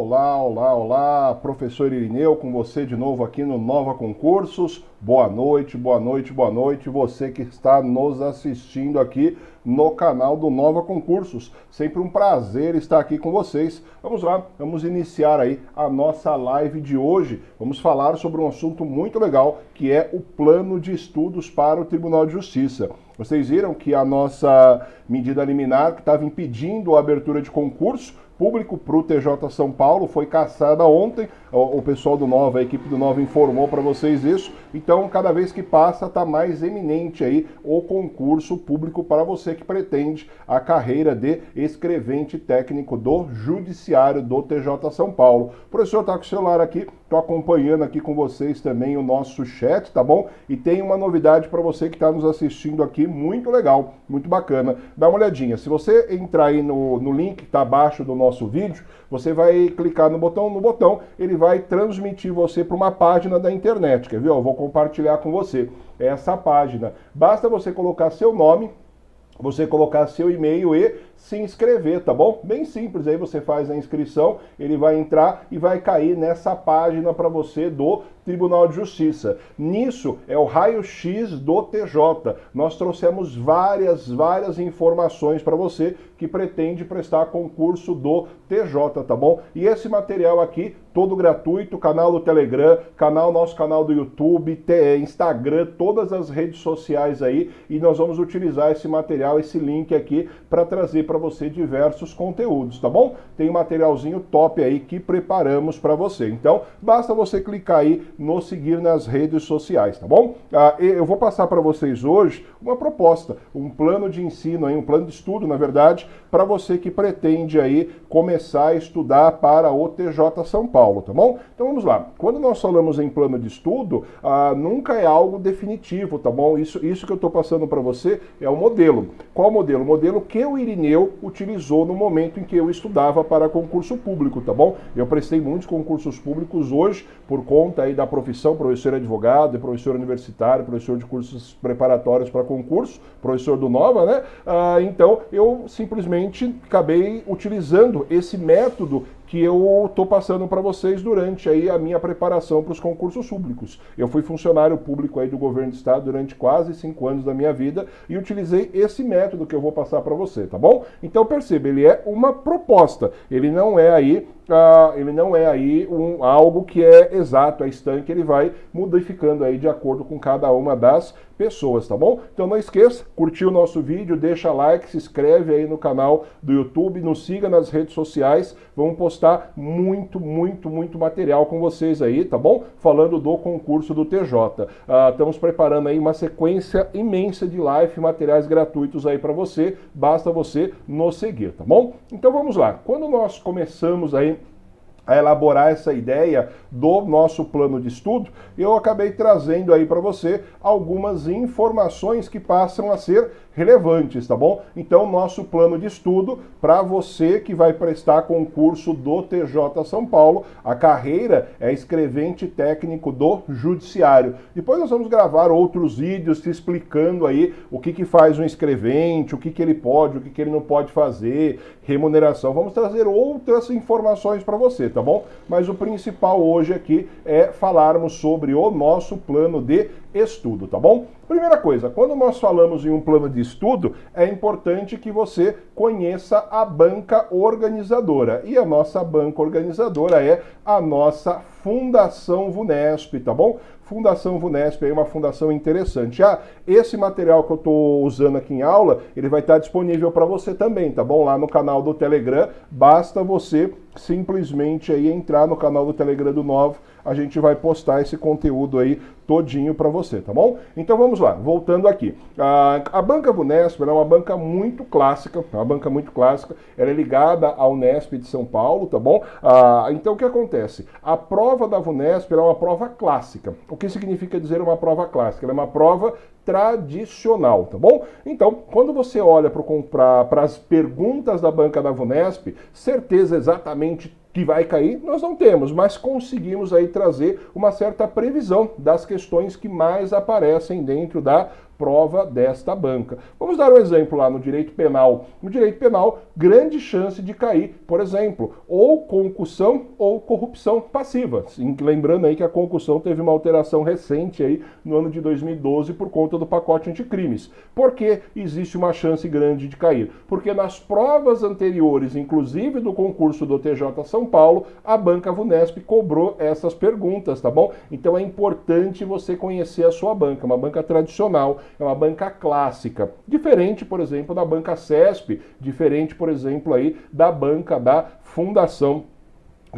olá, olá, olá, professor Irineu com você de novo aqui no Nova Concursos. Boa noite, boa noite, boa noite, você que está nos assistindo aqui no canal do Nova Concursos. Sempre um prazer estar aqui com vocês. Vamos lá, vamos iniciar aí a nossa live de hoje. Vamos falar sobre um assunto muito legal, que é o plano de estudos para o Tribunal de Justiça. Vocês viram que a nossa medida liminar que estava impedindo a abertura de concurso público para o TJ São Paulo foi cassada ontem. O pessoal do Nova, a equipe do Nova informou para vocês isso. Então, cada vez que passa, está mais eminente aí o concurso público para você que pretende a carreira de escrevente técnico do Judiciário do TJ São Paulo. O professor está com o celular aqui, estou acompanhando aqui com vocês também o nosso chat, tá bom? E tem uma novidade para você que está nos assistindo aqui, muito legal, muito bacana. Dá uma olhadinha, se você entrar aí no link que está abaixo do nosso vídeo, você vai clicar no botão, ele vai transmitir você para uma página da internet, quer ver? Eu vou compartilhar com você essa página. Basta você colocar seu nome, você colocar seu e-mail e se inscrever, tá bom? Bem simples, aí você faz a inscrição, ele vai entrar e vai cair nessa página para você do Tribunal de Justiça. Nisso é o raio-x do TJ. Nós trouxemos várias informações para você que pretende prestar concurso do TJ, tá bom? E esse material aqui, todo gratuito, canal do Telegram, nosso canal do YouTube, Instagram, todas as redes sociais aí, e nós vamos utilizar esse material, esse link aqui, para trazer para você diversos conteúdos, tá bom? Tem um materialzinho top aí que preparamos para você. Então, basta você clicar aí no seguir nas redes sociais, tá bom? Eu vou passar para vocês hoje uma proposta, um plano de ensino, aí, um plano de estudo, na verdade, para você que pretende aí começar a estudar para o TJ São Paulo, tá bom? Então vamos lá. Quando nós falamos em plano de estudo, nunca é algo definitivo, tá bom? Isso que eu estou passando para você é o modelo. Qual modelo? O modelo que o Irineu utilizou no momento em que eu estudava para concurso público, tá bom? Eu prestei muitos concursos públicos hoje por conta aí da profissão, professor advogado, professor universitário, professor de cursos preparatórios para concurso, professor do Nova, né? Então eu simplesmente acabei utilizando esse método que eu estou passando para vocês durante aí a minha preparação para os concursos públicos. Eu fui funcionário público aí do governo do estado durante quase 5 anos da minha vida e utilizei esse método que eu vou passar para você, tá bom? Então perceba, ele é uma proposta, ele não é aí algo que é exato, é estanque, ele vai modificando aí de acordo com cada uma das pessoas, tá bom? Então não esqueça, curtir o nosso vídeo, deixa like, se inscreve aí no canal do YouTube, nos siga nas redes sociais, vamos postar muito material com vocês aí, tá bom? Falando do concurso do TJ. Estamos preparando aí uma sequência imensa de live, materiais gratuitos aí para você, basta você nos seguir, tá bom? Então vamos lá, quando nós começamos aí a elaborar essa ideia do nosso plano de estudo, eu acabei trazendo aí para você algumas informações que passam a ser relevantes, tá bom? Então, nosso plano de estudo, para você que vai prestar concurso do TJ São Paulo, a carreira é escrevente técnico do Judiciário. Depois nós vamos gravar outros vídeos te explicando aí o que faz um escrevente, o que ele pode, o que ele não pode fazer, remuneração. Vamos trazer outras informações para você, tá bom? Mas o principal hoje aqui é falarmos sobre o nosso plano de estudo, tá bom? Primeira coisa, quando nós falamos em um plano de estudo, é importante que você conheça a banca organizadora. E a nossa banca organizadora é a nossa Fundação VUNESP, tá bom? Fundação VUNESP é uma fundação interessante. Esse material que eu estou usando aqui em aula, ele vai estar disponível para você também, tá bom? Lá no canal do Telegram, basta você simplesmente aí entrar no canal do Telegram do Nova, a gente vai postar esse conteúdo aí todinho para você, tá bom? Então vamos lá, voltando aqui. A banca VUNESP é uma banca muito clássica, ela é ligada à Unesp de São Paulo, tá bom? Então o que acontece? A prova da VUNESP é uma prova clássica. O que significa dizer uma prova clássica? Ela é uma prova tradicional, tá bom? Então, quando você olha para as perguntas da banca da VUNESP, certeza exatamente que vai cair, nós não temos, mas conseguimos aí trazer uma certa previsão das questões que mais aparecem dentro da prova desta banca. Vamos dar um exemplo lá no direito penal. No direito penal, grande chance de cair, por exemplo, ou concussão ou corrupção passiva. Lembrando aí que a concussão teve uma alteração recente aí no ano de 2012 por conta do pacote anticrimes. Por que existe uma chance grande de cair? Porque nas provas anteriores, inclusive do concurso do TJ São Paulo, a banca Vunesp cobrou essas perguntas, tá bom? Então é importante você conhecer a sua banca, uma banca tradicional, é uma banca clássica, diferente, por exemplo, da banca CESP, diferente, por exemplo, aí da banca da Fundação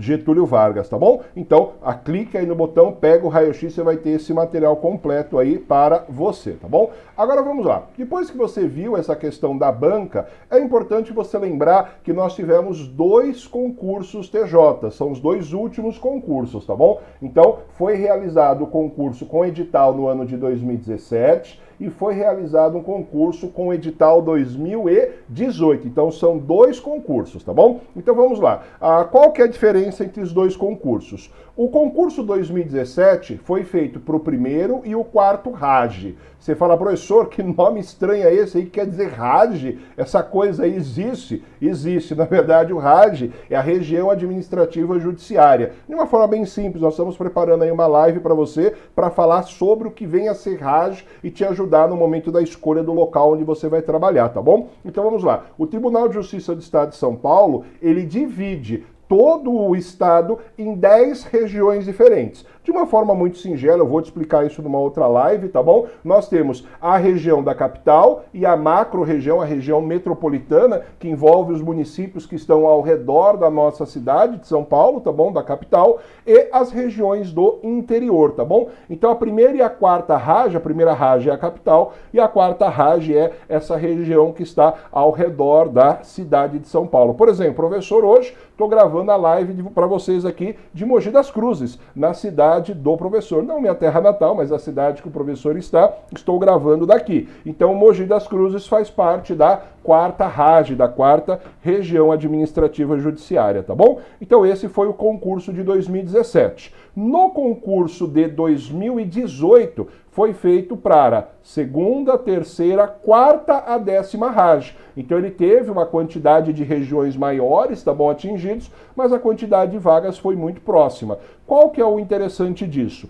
Getúlio Vargas, tá bom? Então, clica aí no botão, pega o raio-x, você vai ter esse material completo aí para você, tá bom? Agora vamos lá. Depois que você viu essa questão da banca, é importante você lembrar que nós tivemos 2 concursos TJ, são os 2 últimos concursos, tá bom? Então, foi realizado o concurso com edital no ano de 2017, e foi realizado um concurso com o edital 2018. Então são 2 concursos, tá bom? Então vamos lá. Qual que é a diferença entre os 2 concursos? O concurso 2017 foi feito para o primeiro e o quarto RAG. Você fala, professor, que nome estranho é esse aí que quer dizer RAG? Essa coisa aí existe? Existe. Na verdade, o RAG é a Região Administrativa Judiciária. De uma forma bem simples, nós estamos preparando aí uma live para você para falar sobre o que vem a ser RAG e te ajudar no momento da escolha do local onde você vai trabalhar, tá bom? Então vamos lá. O Tribunal de Justiça do Estado de São Paulo, ele divide todo o estado em 10 regiões diferentes. De uma forma muito singela, eu vou te explicar isso numa outra live, tá bom? Nós temos a região da capital e a macro-região, a região metropolitana, que envolve os municípios que estão ao redor da nossa cidade de São Paulo, tá bom? Da capital, e as regiões do interior, tá bom? Então a primeira e a quarta RAG, a primeira RAG é a capital e a quarta RAG é essa região que está ao redor da cidade de São Paulo. Por exemplo, professor, hoje estou gravando a live para vocês aqui de Mogi das Cruzes, na cidade do professor. Não minha terra natal, mas a cidade que o professor está, estou gravando daqui. Então, Mogi das Cruzes faz parte da quarta RAG, da quarta Região Administrativa Judiciária, tá bom? Então, esse foi o concurso de 2017. No concurso de 2018, foi feito para segunda, terceira, quarta a 10ª RAG. Então ele teve uma quantidade de regiões maiores, tá bom, atingidos, mas a quantidade de vagas foi muito próxima. Qual que é o interessante disso?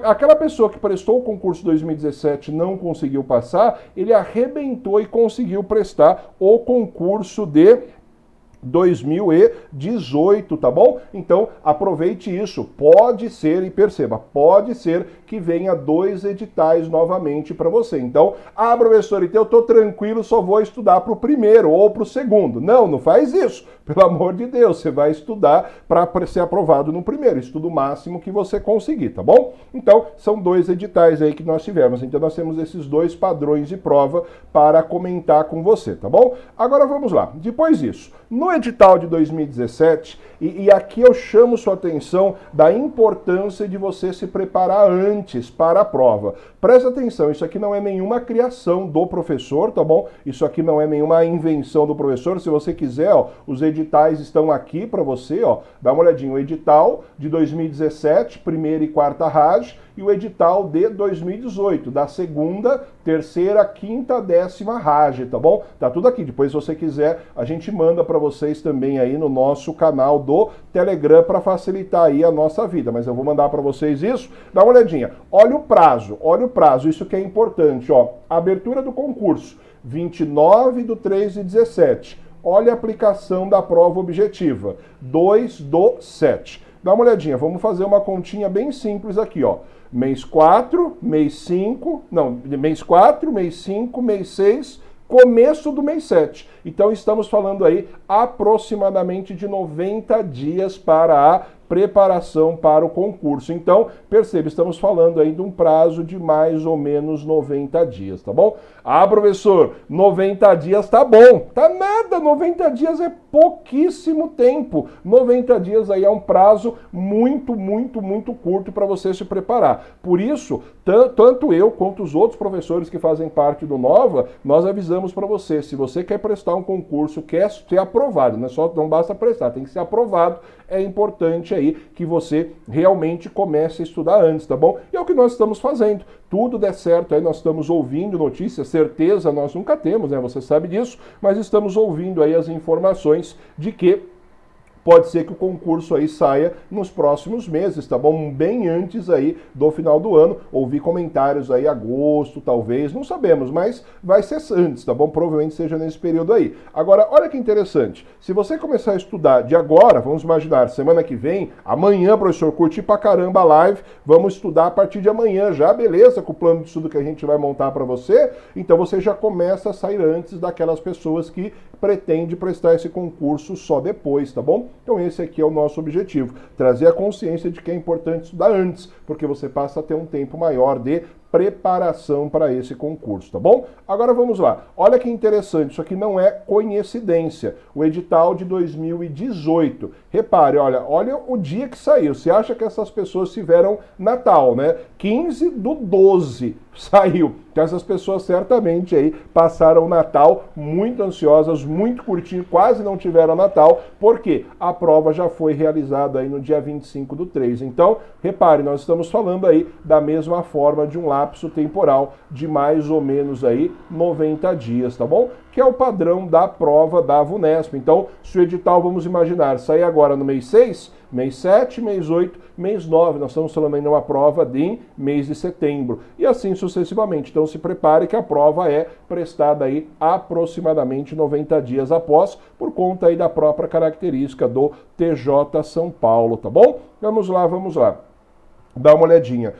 Aquela pessoa que prestou o concurso 2017 não conseguiu passar, ele arrebentou e conseguiu prestar o concurso de 2018, tá bom? Então aproveite isso, pode ser, e perceba, pode ser que venha 2 editais novamente para você. Então, professor, então eu tô tranquilo, só vou estudar para o primeiro ou para o segundo. Não faz isso, pelo amor de Deus, você vai estudar para ser aprovado no primeiro, estudo o máximo que você conseguir, tá bom? Então, são 2 editais aí que nós tivemos, então nós temos esses 2 padrões de prova para comentar com você, tá bom? Agora vamos lá, depois disso, no edital de 2017, e aqui eu chamo sua atenção da importância de você se preparar antes para a prova. Presta atenção, isso aqui não é nenhuma criação do professor, tá bom? Isso aqui não é nenhuma invenção do professor. Se você quiser, ó, os editais estão aqui para você, ó. Dá uma olhadinha, o edital de 2017, primeira e quarta RAG, e o edital de 2018, da segunda, terceira, quinta, 10ª RAG, tá bom? Tá tudo aqui. Depois, se você quiser, a gente manda para vocês também aí no nosso canal do Telegram para facilitar aí a nossa vida. Mas eu vou mandar para vocês isso. Dá uma olhadinha. Olha o prazo, isso que é importante, ó. Abertura do concurso, 29/3/17. Olha a aplicação da prova objetiva, 2/7. Dá uma olhadinha, vamos fazer uma continha bem simples aqui, ó. Mês 4, mês 5, mês 4, mês 5, mês 6, começo do mês 7. Então estamos falando aí aproximadamente de 90 dias para a preparação para o concurso. Então, perceba, estamos falando aí de um prazo de mais ou menos 90 dias, tá bom? Professor, 90 dias tá bom. Tá nada, 90 dias é pouquíssimo tempo. 90 dias aí é um prazo muito curto para você se preparar. Por isso, tanto eu quanto os outros professores que fazem parte do Nova, nós avisamos para você, se você quer prestar um concurso, quer ser aprovado, não basta prestar, tem que ser aprovado, é importante aí aí que você realmente comece a estudar antes, tá bom? E é o que nós estamos fazendo. Tudo der certo aí, nós estamos ouvindo notícias, certeza nós nunca temos, né? Você sabe disso, mas estamos ouvindo aí as informações de que pode ser que o concurso aí saia nos próximos meses, tá bom? Bem antes aí do final do ano. Ouvi comentários aí, agosto, talvez, não sabemos, mas vai ser antes, tá bom? Provavelmente seja nesse período aí. Agora, olha que interessante. Se você começar a estudar de agora, vamos imaginar, semana que vem, amanhã, professor, curti pra caramba a live, vamos estudar a partir de amanhã já, beleza? Com o plano de estudo que a gente vai montar para você, então você já começa a sair antes daquelas pessoas que pretendem prestar esse concurso só depois, tá bom? Então esse aqui é o nosso objetivo, trazer a consciência de que é importante estudar antes, porque você passa a ter um tempo maior de preparação para esse concurso, tá bom? Agora vamos lá. Olha que interessante, isso aqui não é coincidência. O edital de 2018. Repare, olha o dia que saiu. Você acha que essas pessoas tiveram Natal, né? 15/12 saiu. Então essas pessoas certamente aí passaram o Natal muito ansiosas, muito curtindo, quase não tiveram Natal, porque a prova já foi realizada aí no dia 25/3. Então, repare, nós estamos falando aí da mesma forma de um lapso temporal de mais ou menos aí 90 dias, tá bom? Que é o padrão da prova da VUNESP. Então, se o edital, vamos imaginar, sair agora no mês 6, mês 7, mês 8, mês 9, nós estamos falando ainda uma prova de mês de setembro, e assim sucessivamente. Então, se prepare que a prova é prestada aí aproximadamente 90 dias após, por conta aí da própria característica do TJ São Paulo, tá bom? Vamos lá, vamos lá. Dá uma olhadinha.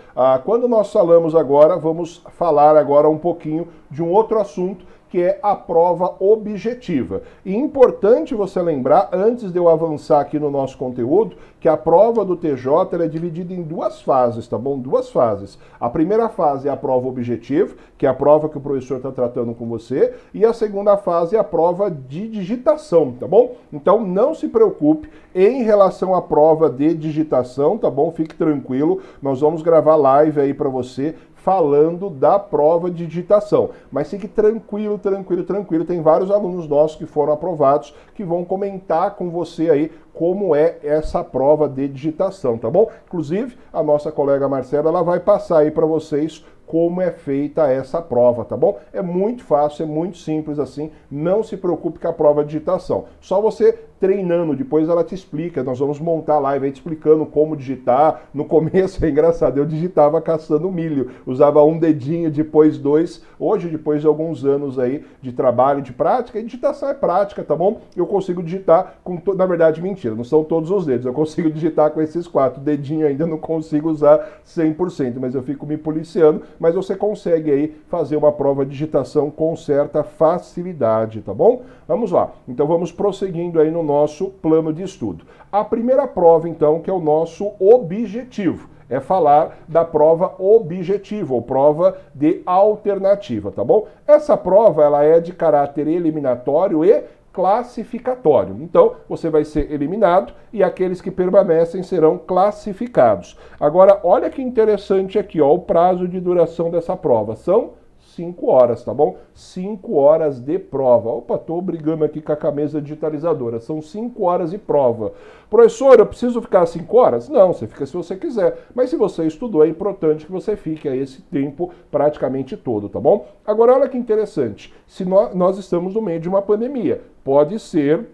Quando nós falamos agora, vamos falar agora um pouquinho de um outro assunto, que é a prova objetiva. E importante você lembrar, antes de eu avançar aqui no nosso conteúdo, que a prova do TJ ela é dividida em duas fases, tá bom? Duas fases. A primeira fase é a prova objetiva, que é a prova que o professor está tratando com você, e a segunda fase é a prova de digitação, tá bom? Então não se preocupe em relação à prova de digitação, tá bom? Fique tranquilo, nós vamos gravar live aí para você, falando da prova de digitação. Mas fique tranquilo, tranquilo, tranquilo. Tem vários alunos nossos que foram aprovados que vão comentar com você aí como é essa prova de digitação, tá bom? Inclusive, a nossa colega Marcela, ela vai passar aí para vocês como é feita essa prova, tá bom? É muito fácil, é muito simples assim, não se preocupe com a prova de digitação. Só você treinando, depois ela te explica, nós vamos montar a live aí te explicando como digitar. No começo é engraçado, eu digitava caçando milho, usava um dedinho, depois dois. Hoje, depois de alguns anos aí de trabalho, de prática, e digitação é prática, tá bom? Eu consigo digitar com, na verdade, mentira, não são todos os dedos, eu consigo digitar com esses 4, dedinho ainda não consigo usar 100%, mas eu fico me policiando, mas você consegue aí fazer uma prova de digitação com certa facilidade, tá bom? Vamos lá, então vamos prosseguindo aí no nosso plano de estudo. A primeira prova, então, que é o nosso objetivo, é falar da prova objetiva, ou prova de alternativa, tá bom? Essa prova, ela é de caráter eliminatório e classificatório. Então, você vai ser eliminado e aqueles que permanecem serão classificados. Agora, olha que interessante aqui, ó, o prazo de duração dessa prova. São 5 horas, tá bom? 5 horas de prova. Opa, tô brigando aqui com a mesa digitalizadora. São 5 horas de prova. Professor, eu preciso ficar 5 horas? Não, você fica se você quiser. Mas se você estudou, é importante que você fique aí esse tempo praticamente todo, tá bom? Agora, olha que interessante. Se nós estamos no meio de uma pandemia, pode ser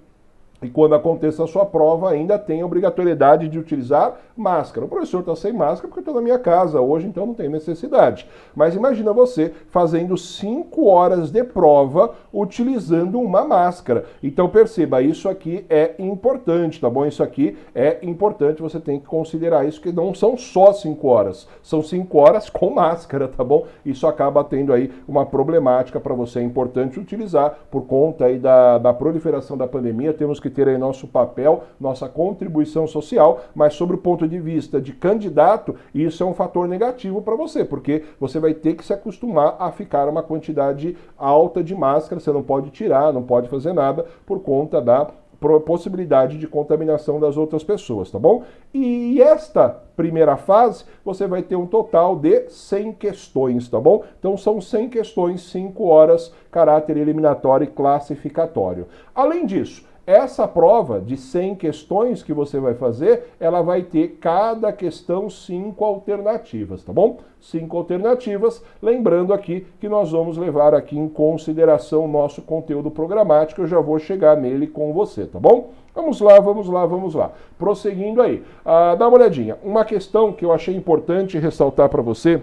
e quando aconteça a sua prova ainda tem a obrigatoriedade de utilizar máscara. O professor está sem máscara porque eu estou na minha casa hoje, então não tem necessidade. Mas imagina você fazendo 5 horas de prova utilizando uma máscara. Então perceba, isso aqui é importante, tá bom? Isso aqui é importante, você tem que considerar isso, que não são só 5 horas, são 5 horas com máscara, tá bom? Isso acaba tendo aí uma problemática para você, é importante utilizar por conta aí da proliferação da pandemia, temos que ter aí nosso papel, nossa contribuição social, mas sobre o ponto de vista de candidato, isso é um fator negativo para você, porque você vai ter que se acostumar a ficar uma quantidade alta de máscara, você não pode tirar, não pode fazer nada por conta da possibilidade de contaminação das outras pessoas, tá bom? E esta primeira fase, você vai ter um total de 100 questões, tá bom? Então são 100 questões, 5 horas, caráter eliminatório e classificatório. Além disso, Essa prova de 100 questões que você vai fazer, ela vai ter cada questão 5 alternativas, tá bom? 5 alternativas, lembrando aqui que nós vamos levar aqui em consideração o nosso conteúdo programático, eu já vou chegar nele com você, tá bom? Vamos lá, vamos lá, vamos lá. Prosseguindo aí, dá uma olhadinha. Uma questão que eu achei importante ressaltar para você,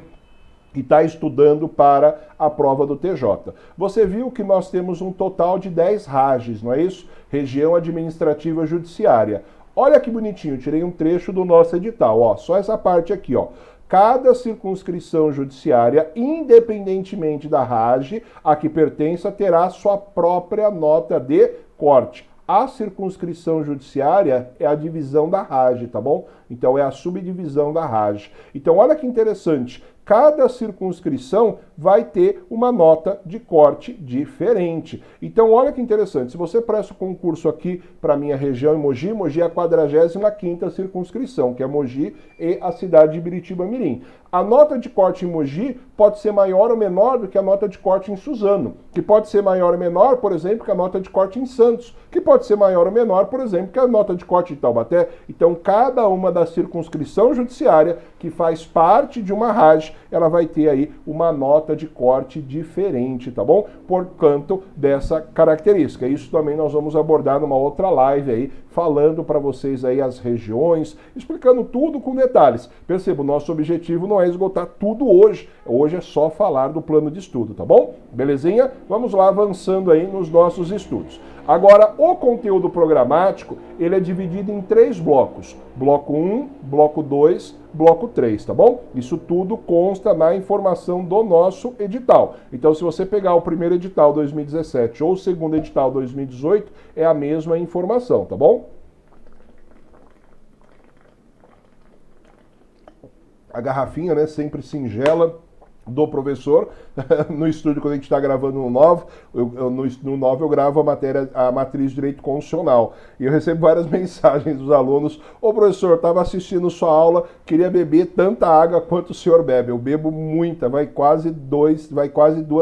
que está estudando para a prova do TJ. Você viu que nós temos um total de 10 RAGs, não é isso? Região Administrativa Judiciária. Olha que bonitinho, tirei um trecho do nosso edital, ó, só essa parte aqui, ó. Cada circunscrição judiciária, independentemente da RAG a que pertença, terá sua própria nota de corte. A circunscrição judiciária é a divisão da RAG, tá bom? Então é a subdivisão da RAG. Então olha que interessante, cada circunscrição vai ter uma nota de corte diferente. Então olha que interessante, se você presta o concurso aqui para a minha região em Mogi, Mogi é a 45ª circunscrição, que é Mogi e a cidade de Biritiba-Mirim. A nota de corte em Mogi pode ser maior ou menor do que a nota de corte em Suzano, que pode ser maior ou menor, por exemplo, que a nota de corte em Santos, que pode ser maior ou menor, por exemplo, que a nota de corte em Taubaté. Então, cada uma da circunscrição judiciária que faz parte de uma RAG, ela vai ter aí uma nota de corte diferente, tá bom? Por conta dessa característica. Isso também nós vamos abordar numa outra live aí, falando para vocês aí as regiões, explicando tudo com detalhes. Perceba, o nosso objetivo não é esgotar tudo hoje. Hoje é só falar do plano de estudo, tá bom? Belezinha? Vamos lá avançando aí nos nossos estudos. Agora, o conteúdo programático, ele é dividido em 3 blocos. Bloco 1, bloco 2, bloco 3, tá bom? Isso tudo consta na informação do nosso edital. Então, se você pegar o primeiro edital 2017 ou o segundo edital 2018, é a mesma informação, tá bom? A garrafinha, né, sempre singela, do professor, no estúdio quando a gente está gravando no 9, no 9 eu gravo a matriz de direito constitucional, e eu recebo várias mensagens dos alunos: ô professor, estava assistindo sua aula, queria beber tanta água quanto o senhor bebe. Eu bebo muita, vai quase 2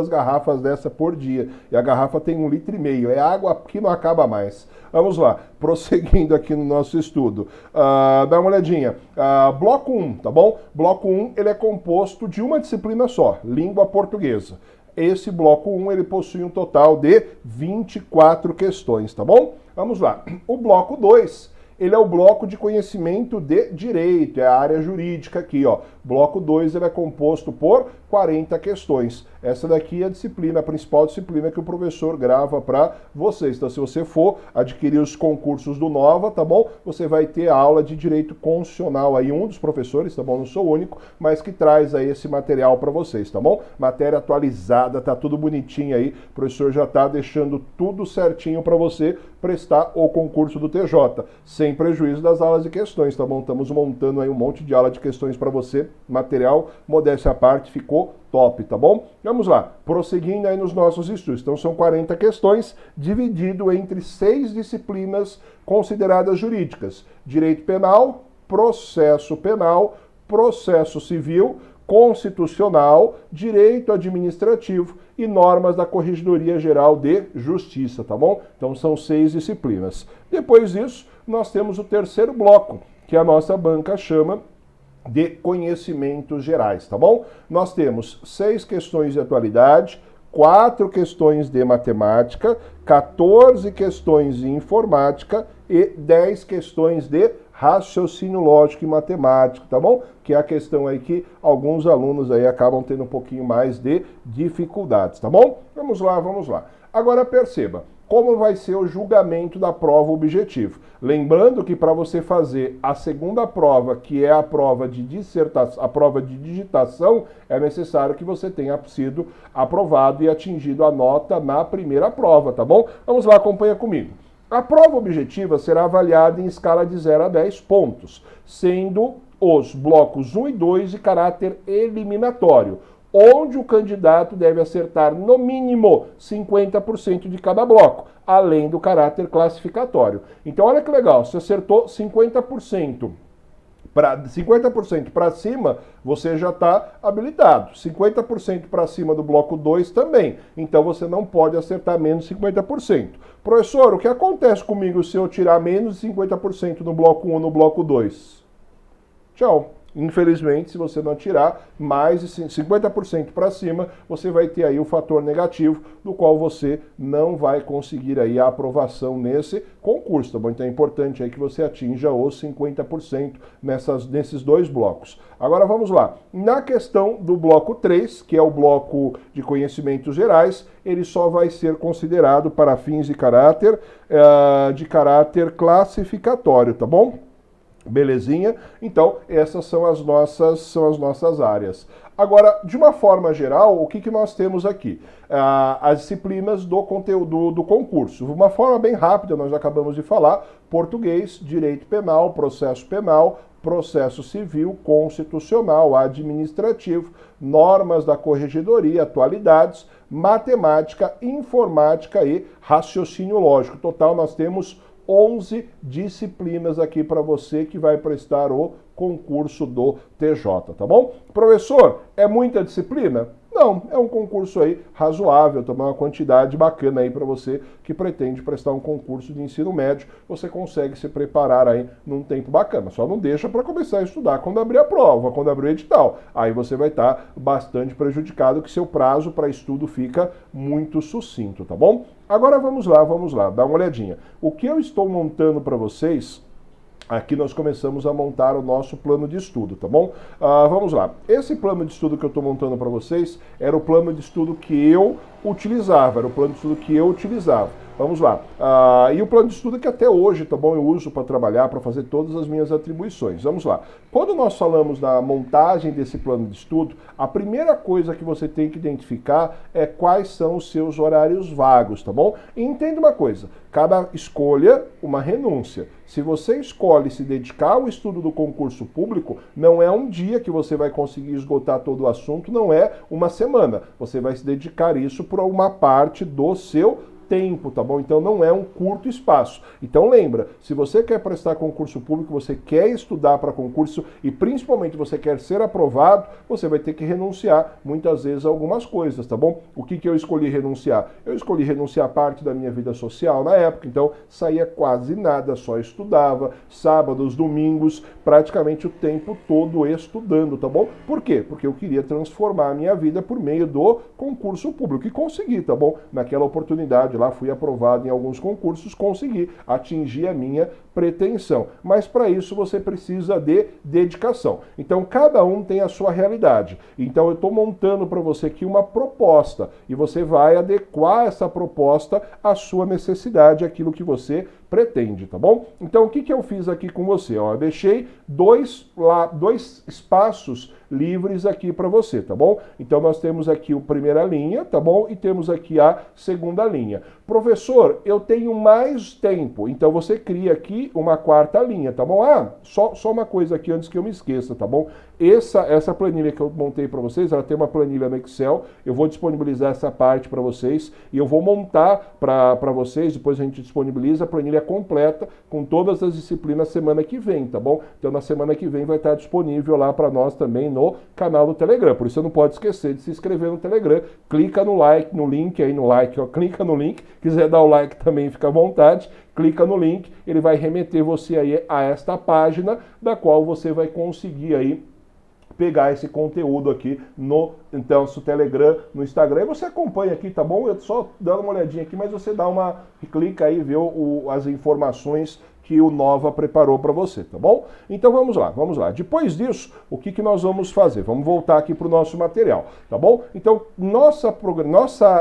garrafas dessa por dia, e a garrafa tem 1,5 litro, é água que não acaba mais. Vamos lá, prosseguindo aqui no nosso estudo. Dá uma olhadinha. Bloco 1, tá bom? Bloco 1, ele é composto de uma disciplina só, língua portuguesa. Esse bloco 1, ele possui um total de 24 questões, tá bom? Vamos lá. O bloco 2, ele é o bloco de conhecimento de direito, é a área jurídica aqui, ó. Bloco 2, ele é composto por 40 questões. Essa daqui é a disciplina, a principal disciplina que o professor grava para vocês. Então, se você for adquirir os concursos do Nova, tá bom? Você vai ter aula de direito constitucional aí, um dos professores, tá bom? Não sou o único, mas que traz aí esse material para vocês, tá bom? Matéria atualizada, tá tudo bonitinho aí. O professor já tá deixando tudo certinho para você prestar o concurso do TJ, sem prejuízo das aulas de questões, tá bom? Estamos montando aí um monte de aula de questões para você. Material, modéstia à parte, ficou top, tá bom? Vamos lá, prosseguindo aí nos nossos estudos. Então são 40 questões, dividido entre 6 disciplinas consideradas jurídicas: direito penal, processo civil, constitucional, direito administrativo e normas da Corregedoria Geral de Justiça, tá bom? Então são 6 disciplinas. Depois disso, nós temos o terceiro bloco, que a nossa banca chama de conhecimentos gerais, tá bom? Nós temos 6 questões de atualidade, 4 questões de matemática, 14 questões de informática e 10 questões de raciocínio lógico e matemático, tá bom? Que é a questão aí que alguns alunos aí acabam tendo um pouquinho mais de dificuldades, tá bom? Vamos lá, vamos lá. Agora perceba como vai ser o julgamento da prova objetivo. Lembrando que para você fazer a segunda prova, que é a prova de dissertação, a prova de digitação, é necessário que você tenha sido aprovado e atingido a nota na primeira prova, tá bom? Vamos lá, acompanha comigo. A prova objetiva será avaliada em escala de 0 a 10 pontos, sendo os blocos 1 e 2 de caráter eliminatório, onde o candidato deve acertar no mínimo 50% de cada bloco, além do caráter classificatório. Então olha que legal, se acertou 50% 50% para cima, você já está habilitado. 50% para cima do bloco 2 também. Então você não pode acertar menos 50%. Professor, o que acontece comigo se eu tirar menos de 50% no bloco 1 ou no bloco 2? Tchau. Infelizmente, se você não tirar mais de 50% para cima, você vai ter aí o fator negativo, do qual você não vai conseguir aí a aprovação nesse concurso, tá bom? Então é importante aí que você atinja os 50% nesses dois blocos. Agora vamos lá. Na questão do bloco 3, que é o bloco de conhecimentos gerais, ele só vai ser considerado para fins de caráter classificatório, tá bom? Belezinha? Então, essas são as nossas áreas. Agora, de uma forma geral, o que nós temos aqui? As disciplinas do conteúdo do concurso. De uma forma bem rápida, nós acabamos de falar: português, direito penal, processo civil, constitucional, administrativo, normas da corregedoria, atualidades, matemática, informática e raciocínio lógico. Total, nós temos 11 disciplinas aqui para você que vai prestar o concurso do TJ, tá bom? Professor, é muita disciplina? Não, é um concurso aí razoável, também uma quantidade bacana aí para você que pretende prestar um concurso de ensino médio. Você consegue se preparar aí num tempo bacana. Só não deixa para começar a estudar quando abrir a prova, quando abrir o edital. Aí você vai estar bastante prejudicado, que seu prazo para estudo fica muito sucinto, tá bom? Agora vamos lá, dá uma olhadinha. O que eu estou montando para vocês... Aqui nós começamos a montar o nosso plano de estudo, tá bom? Vamos lá. Esse plano de estudo que eu estou montando para vocês era o plano de estudo que eu utilizava, Vamos lá. E o plano de estudo que até hoje, tá bom, eu uso para trabalhar, para fazer todas as minhas atribuições. Vamos lá. Quando nós falamos da montagem desse plano de estudo, a primeira coisa que você tem que identificar é quais são os seus horários vagos, tá bom? E entenda uma coisa, cada escolha, uma renúncia. Se você escolhe se dedicar ao estudo do concurso público, não é um dia que você vai conseguir esgotar todo o assunto, não é uma semana. Você vai se dedicar isso por uma parte do seu tempo, tá bom? Então não é um curto espaço. Então lembra, se você quer prestar concurso público, você quer estudar para concurso e principalmente você quer ser aprovado, você vai ter que renunciar muitas vezes a algumas coisas, tá bom? O que eu escolhi renunciar? Eu escolhi renunciar a parte da minha vida social na época, então saía quase nada, só estudava, sábados, domingos, praticamente o tempo todo estudando, tá bom? Por quê? Porque eu queria transformar a minha vida por meio do concurso público e consegui, tá bom? Naquela oportunidade lá fui aprovado em alguns concursos, consegui atingir a minha pretensão. Mas para isso você precisa de dedicação. Então cada um tem a sua realidade. Então eu estou montando para você aqui uma proposta e você vai adequar essa proposta à sua necessidade, aquilo que você pretende, tá bom? Então o que eu fiz aqui com você? Ó, eu deixei dois espaços livres aqui para você, tá bom? Então nós temos aqui a primeira linha, tá bom? E temos aqui a segunda linha. Professor, eu tenho mais tempo, então você cria aqui uma quarta linha, tá bom? Só uma coisa aqui antes que eu me esqueça, tá bom? Essa planilha que eu montei para vocês, ela tem uma planilha no Excel, eu vou disponibilizar essa parte para vocês e eu vou montar para vocês, depois a gente disponibiliza a planilha completa com todas as disciplinas semana que vem, tá bom? Então na semana que vem vai estar disponível lá para nós também no canal do Telegram, por isso você não pode esquecer de se inscrever no Telegram, clica no like, no link aí, clica no link, quiser dar o like também fica à vontade, clica no link, ele vai remeter você aí a esta página, da qual você vai conseguir aí pegar esse conteúdo aqui no Telegram, no Instagram, e você acompanha aqui, tá bom? Eu tô só dando uma olhadinha aqui, mas você clica aí e vê as informações que o Nova preparou para você, tá bom? Então vamos lá. Depois disso, o que nós vamos fazer? Vamos voltar aqui para o nosso material, tá bom? Então, nossa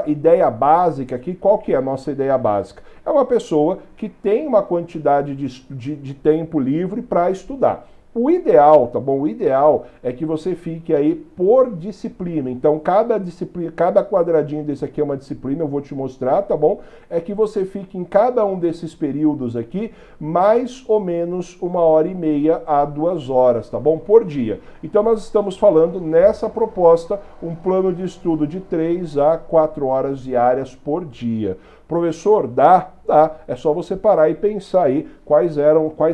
ideia básica aqui, qual que é a nossa ideia básica? É uma pessoa que tem uma quantidade de tempo livre para estudar. O ideal, tá bom? O ideal é que você fique aí por disciplina. Então, cada quadradinho desse aqui é uma disciplina, eu vou te mostrar, tá bom? É que você fique em cada um desses períodos aqui, mais ou menos 1h30 a 2 horas, tá bom? Por dia. Então, nós estamos falando nessa proposta, um plano de estudo de 3 a 4 horas diárias por dia. Professor, dá? dá. É só você parar e pensar aí quais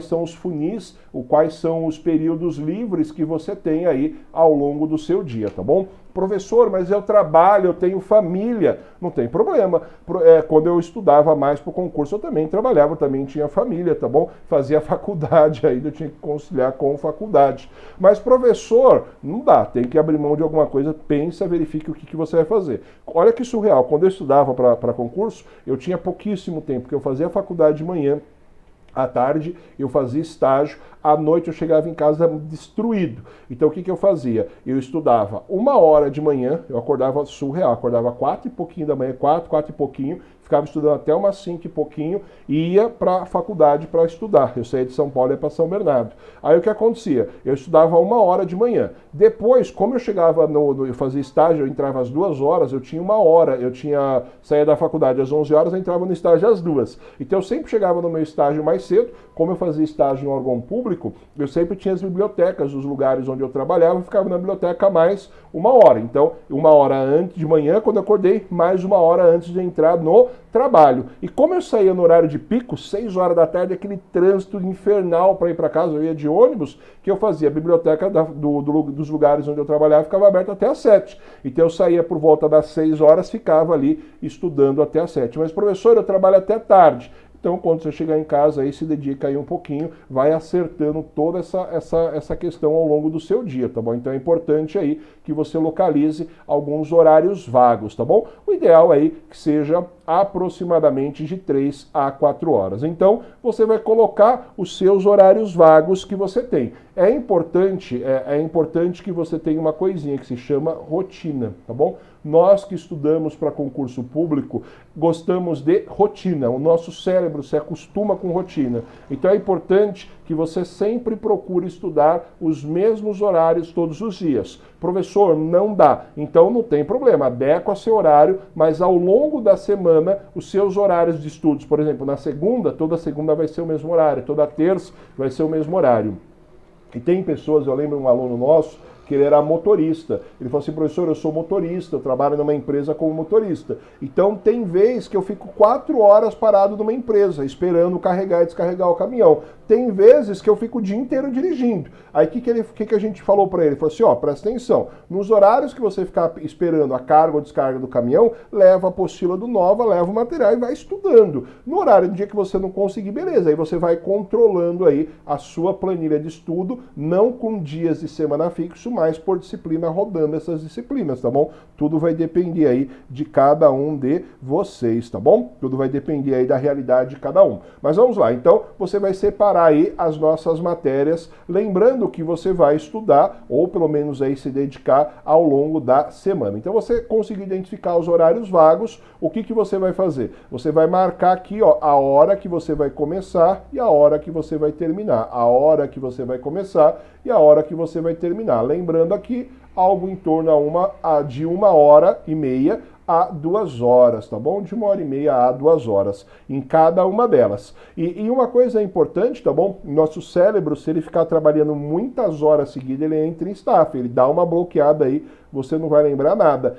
são os funis, quais são os períodos livres que você tem aí ao longo do seu dia, tá bom? Professor, mas eu trabalho, eu tenho família. Não tem problema. Quando eu estudava mais para o concurso, eu também trabalhava, eu também tinha família, tá bom? Fazia faculdade ainda, eu tinha que conciliar com faculdade. Mas, professor, não dá, tem que abrir mão de alguma coisa, pensa, verifique o que você vai fazer. Olha que surreal, quando eu estudava para concurso, eu tinha pouquíssimo tempo, porque eu fazia faculdade de manhã, à tarde eu fazia estágio, à noite eu chegava em casa destruído. Então o que eu fazia? Eu estudava 1 hora de manhã, eu acordava surreal, acordava 4 e pouquinho da manhã, 4 e pouquinho, ficava estudando até umas 5 e pouquinho e ia para a faculdade para estudar. Eu saía de São Paulo e ia para São Bernardo. Aí o que acontecia? Eu estudava 1 hora de manhã. Depois, como eu chegava eu fazia estágio, eu entrava às 2 horas, eu tinha 1 hora, saía da faculdade às 11 horas, eu entrava no estágio às 2. Então eu sempre chegava no meu estágio mais cedo, como eu fazia estágio em órgão público, eu sempre tinha as bibliotecas, os lugares onde eu trabalhava, eu ficava na biblioteca mais 1 hora. Então, 1 hora antes de manhã, quando eu acordei, mais 1 hora antes de entrar no trabalho. E como eu saía no horário de pico, 6 horas da tarde, aquele trânsito infernal para ir para casa, eu ia de ônibus, que eu fazia a biblioteca dos lugares onde eu trabalhava ficava aberta até às 7. Então eu saía por volta das 6 horas, ficava ali estudando até às 7. Mas, professor, eu trabalho até tarde. Então, quando você chegar em casa, aí se dedica aí um pouquinho, vai acertando toda essa questão ao longo do seu dia, tá bom? Então é importante aí que você localize alguns horários vagos, tá bom? O ideal aí que seja aproximadamente de 3 a 4 horas. Então, você vai colocar os seus horários vagos que você tem. É importante que você tenha uma coisinha que se chama rotina, tá bom? Nós que estudamos para concurso público, gostamos de rotina. O nosso cérebro se acostuma com rotina. Então é importante que você sempre procure estudar os mesmos horários todos os dias. Professor, não dá. Então não tem problema, adequa seu horário, mas ao longo da semana, os seus horários de estudos, por exemplo, na segunda, toda segunda vai ser o mesmo horário, toda terça vai ser o mesmo horário. E tem pessoas, eu lembro um aluno nosso, que ele era motorista. Ele falou assim, professor, eu sou motorista, eu trabalho numa empresa como motorista. Então tem vez que eu fico 4 horas parado numa empresa, esperando carregar e descarregar o caminhão. Tem vezes que eu fico o dia inteiro dirigindo. Aí o que a gente falou para ele? Ele falou assim, ó, presta atenção, nos horários que você ficar esperando a carga ou descarga do caminhão, leva a apostila do Nova, leva o material e vai estudando. No horário do dia que você não conseguir, beleza, aí você vai controlando aí a sua planilha de estudo, não com dias de semana fixo, mas por disciplina, rodando essas disciplinas, tá bom? Tudo vai depender aí de cada um de vocês, tá bom? Tudo vai depender aí da realidade de cada um. Mas vamos lá, então você vai separar aí as nossas matérias, lembrando que você vai estudar, ou pelo menos aí se dedicar ao longo da semana. Então você conseguiu identificar os horários vagos, o que você vai fazer? Você vai marcar aqui, ó, a hora que você vai começar e a hora que você vai terminar. A hora que você vai começar e a hora que você vai terminar. Lembrando aqui, algo em torno de 1h30 a 2 horas, tá bom? De 1h30 a 2 horas em cada uma delas. E uma coisa importante, tá bom? Nosso cérebro, se ele ficar trabalhando muitas horas seguidas, ele entra em estafa, ele dá uma bloqueada aí, você não vai lembrar nada.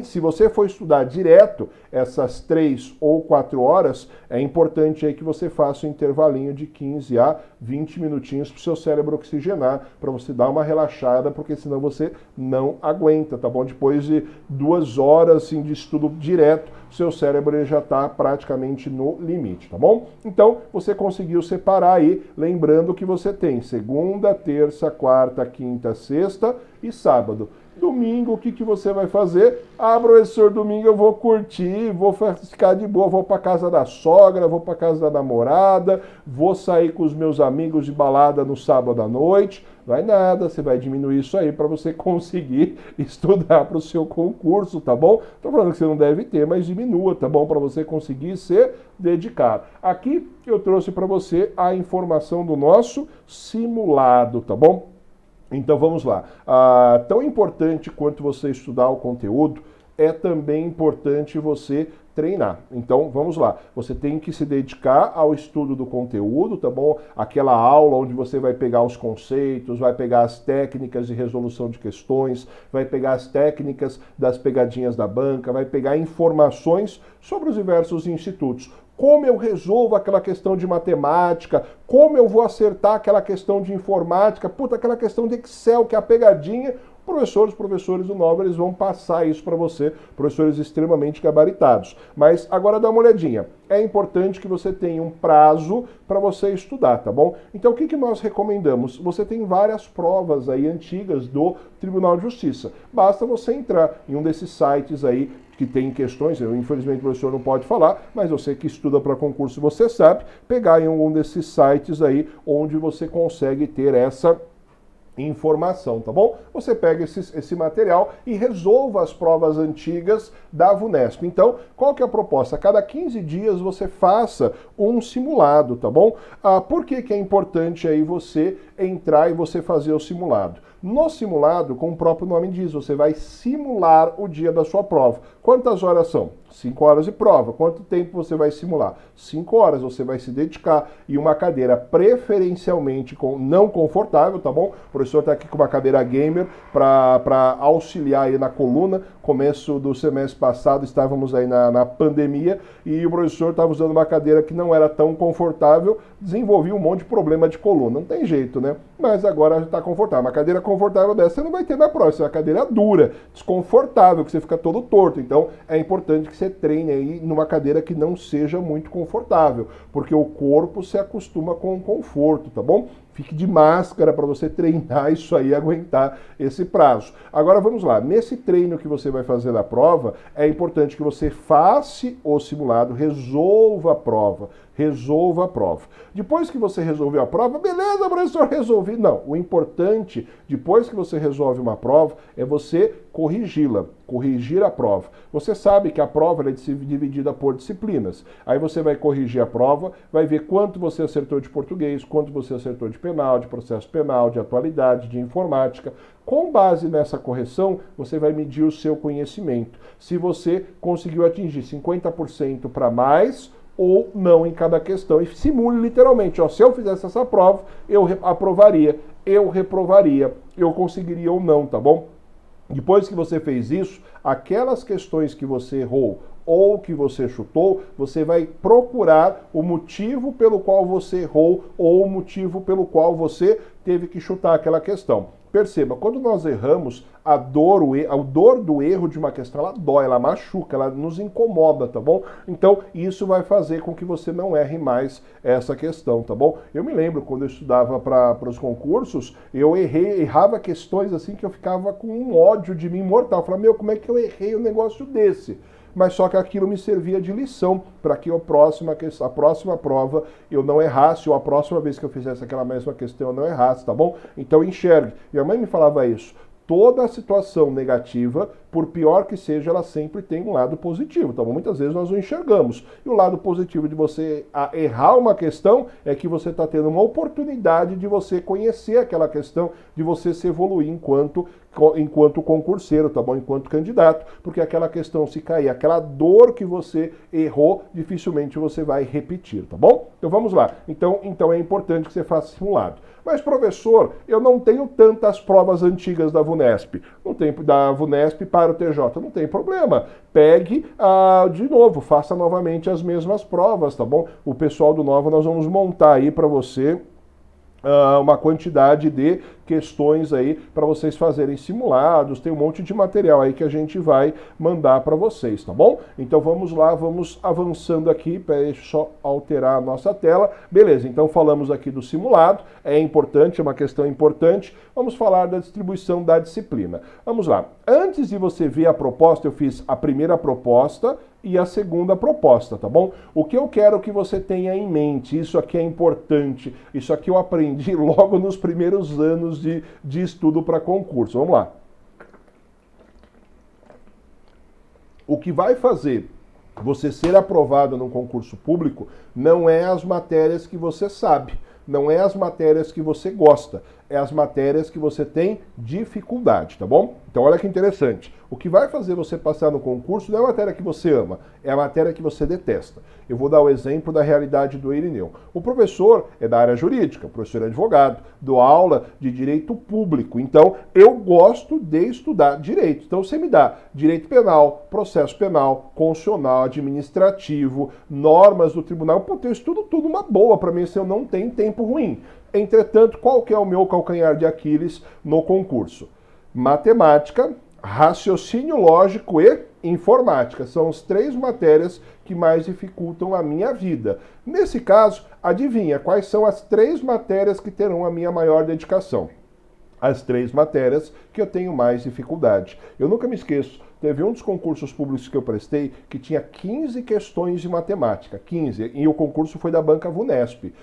Se você for estudar direto essas 3 ou 4 horas, é importante aí que você faça um intervalinho de 15 a 20 minutinhos para o seu cérebro oxigenar, para você dar uma relaxada, porque senão você não aguenta, tá bom? Depois de 2 horas assim, de estudo direto, seu cérebro ele já está praticamente no limite, tá bom? Então, você conseguiu separar aí, lembrando que você tem segunda, terça, quarta, quinta, sexta e sábado. Domingo, o que você vai fazer? Ah, professor, domingo eu vou curtir, vou ficar de boa, vou para casa da sogra, vou para casa da namorada, vou sair com os meus amigos de balada no sábado à noite. Vai nada, você vai diminuir isso aí para você conseguir estudar para o seu concurso, tá bom? Tô falando que você não deve ter, mas diminua, tá bom? Para você conseguir se dedicar. Aqui eu trouxe para você a informação do nosso simulado, tá bom? Então vamos lá. Tão importante quanto você estudar o conteúdo, é também importante você treinar. Então, vamos lá. Você tem que se dedicar ao estudo do conteúdo, tá bom? Aquela aula onde você vai pegar os conceitos, vai pegar as técnicas de resolução de questões, vai pegar as técnicas das pegadinhas da banca, vai pegar informações sobre os diversos institutos. Como eu resolvo aquela questão de matemática, como eu vou acertar aquela questão de informática, puta, aquela questão de Excel, que é a pegadinha. Os professores do Nova, eles vão passar isso para você, professores extremamente gabaritados. Mas agora dá uma olhadinha. É importante que você tenha um prazo para você estudar, tá bom? Então o que nós recomendamos? Você tem várias provas aí antigas do Tribunal de Justiça. Basta você entrar em um desses sites aí que tem questões, infelizmente o professor não pode falar, mas você que estuda para concurso, você sabe, pegar em algum desses sites aí onde você consegue ter essa informação, tá bom? Você pega esse material e resolva as provas antigas da VUNESP. Então, qual que é a proposta? A cada 15 dias você faça um simulado, tá bom? Por que é importante aí você entrar e você fazer o simulado? No simulado, como o próprio nome diz, você vai simular o dia da sua prova. Quantas horas são? 5 horas de prova. Quanto tempo você vai simular? 5 horas. Você vai se dedicar em uma cadeira preferencialmente não confortável, tá bom? O professor está aqui com uma cadeira gamer para auxiliar aí na coluna. Começo do semestre passado estávamos aí na pandemia e o professor estava usando uma cadeira que não era tão confortável, desenvolvia um monte de problema de coluna. Não tem jeito, né? Mas agora já está confortável. Uma cadeira confortável dessa você não vai ter na prova. Isso é uma cadeira dura, desconfortável, que você fica todo torto. Então é importante que você treine aí numa cadeira que não seja muito confortável, porque o corpo se acostuma com o conforto, tá bom? Fique de máscara para você treinar isso aí, aguentar esse prazo. Agora vamos lá, nesse treino que você vai fazer na prova, é importante que você faça o simulado, resolva a prova. Resolva a prova. Depois que você resolveu a prova, beleza, professor, resolvi. Não, o importante, depois que você resolve uma prova, é você corrigi-la, corrigir a prova. Você sabe que a prova é dividida por disciplinas. Aí você vai corrigir a prova, vai ver quanto você acertou de português, quanto você acertou de penal, de processo penal, de atualidade, de informática. Com base nessa correção, você vai medir o seu conhecimento. Se você conseguiu atingir 50% para mais ou não em cada questão. E simule literalmente, ó, se eu fizesse essa prova, eu aprovaria, eu reprovaria, eu conseguiria ou não, tá bom? Depois que você fez isso, aquelas questões que você errou ou que você chutou, você vai procurar o motivo pelo qual você errou ou o motivo pelo qual você teve que chutar aquela questão. Perceba, quando nós erramos, a dor do erro de uma questão, ela dói, ela machuca, ela nos incomoda, tá bom? Então, isso vai fazer com que você não erre mais essa questão, tá bom? Eu me lembro, quando eu estudava para os concursos, eu errava questões assim que eu ficava com um ódio de mim mortal. Eu falava, meu, como é que eu errei um negócio desse? Mas só que aquilo me servia de lição para que a próxima prova eu não errasse, ou a próxima vez que eu fizesse aquela mesma questão eu não errasse, tá bom? Então enxergue. Minha mãe me falava isso. Toda situação negativa, por pior que seja, ela sempre tem um lado positivo, tá bom? Muitas vezes nós não enxergamos. E o lado positivo de você errar uma questão é que você está tendo uma oportunidade de você conhecer aquela questão, de você se evoluir enquanto concurseiro, tá bom? Enquanto candidato, porque aquela questão, se cair, aquela dor que você errou, dificilmente você vai repetir, tá bom? Então vamos lá. Então é importante que você faça simulado. Mas, professor, eu não tenho tantas provas antigas da VUNESP. Não tem da VUNESP para o TJ, não tem problema. Pegue de novo, faça novamente as mesmas provas, tá bom? O pessoal do Nova, nós vamos montar aí para você uma quantidade de questões aí para vocês fazerem simulados, tem um monte de material aí que a gente vai mandar para vocês, tá bom? Então vamos lá, vamos avançando aqui, deixa eu só alterar a nossa tela. Beleza, então falamos aqui do simulado, é importante, é uma questão importante. Vamos falar da distribuição da disciplina. Vamos lá, antes de você ver a proposta, eu fiz a primeira proposta e a segunda proposta, tá bom? O que eu quero que você tenha em mente, isso aqui é importante, isso aqui eu aprendi logo nos primeiros anos de estudo para concurso. Vamos lá. O que vai fazer você ser aprovado num concurso público não é as matérias que você sabe, não é as matérias que você gosta, é as matérias que você tem dificuldade, tá bom? Então olha que interessante. O que vai fazer você passar no concurso não é a matéria que você ama, é a matéria que você detesta. Eu vou dar o exemplo da realidade do Irineu. O professor é da área jurídica, o professor é advogado, dou aula de direito público. Então eu gosto de estudar direito. Então você me dá direito penal, processo penal, constitucional, administrativo, normas do tribunal, pô, eu estudo tudo uma boa para mim se eu não tenho tempo ruim. Entretanto, qual que é o meu calcanhar de Aquiles no concurso? Matemática, raciocínio lógico e informática. São as 3 matérias que mais dificultam a minha vida. Nesse caso, adivinha quais são as 3 matérias que terão a minha maior dedicação? As 3 matérias que eu tenho mais dificuldade. Eu nunca me esqueço, teve um dos concursos públicos que eu prestei que tinha 15 questões de matemática, 15, e o concurso foi da banca VUNESP.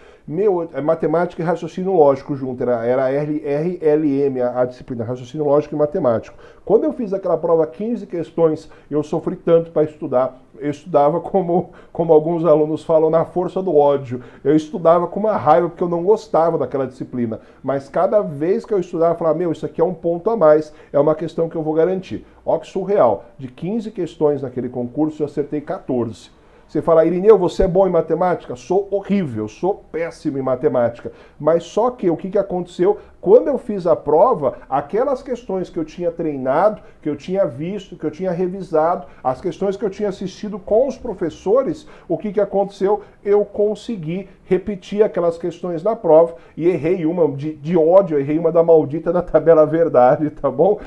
Matemática e raciocínio lógico junto, era RLM, a disciplina, raciocínio lógico e matemático. Quando eu fiz aquela prova 15 questões, eu sofri tanto para estudar. Eu estudava como alguns alunos falam, na força do ódio. Eu estudava com uma raiva porque eu não gostava daquela disciplina. Mas cada vez que eu estudava, eu falava, meu, isso aqui é um ponto a mais, é uma questão que eu vou garantir. Ó que surreal, de 15 questões naquele concurso eu acertei 14. Você fala, Irineu, você é bom em matemática? Sou horrível, sou péssimo em matemática. Mas só que o que aconteceu? Quando eu fiz a prova, aquelas questões que eu tinha treinado, que eu tinha visto, que eu tinha revisado, as questões que eu tinha assistido com os professores, o que aconteceu? Eu consegui repetir aquelas questões na prova e errei uma de ódio, errei uma da maldita da tabela verdade, tá bom?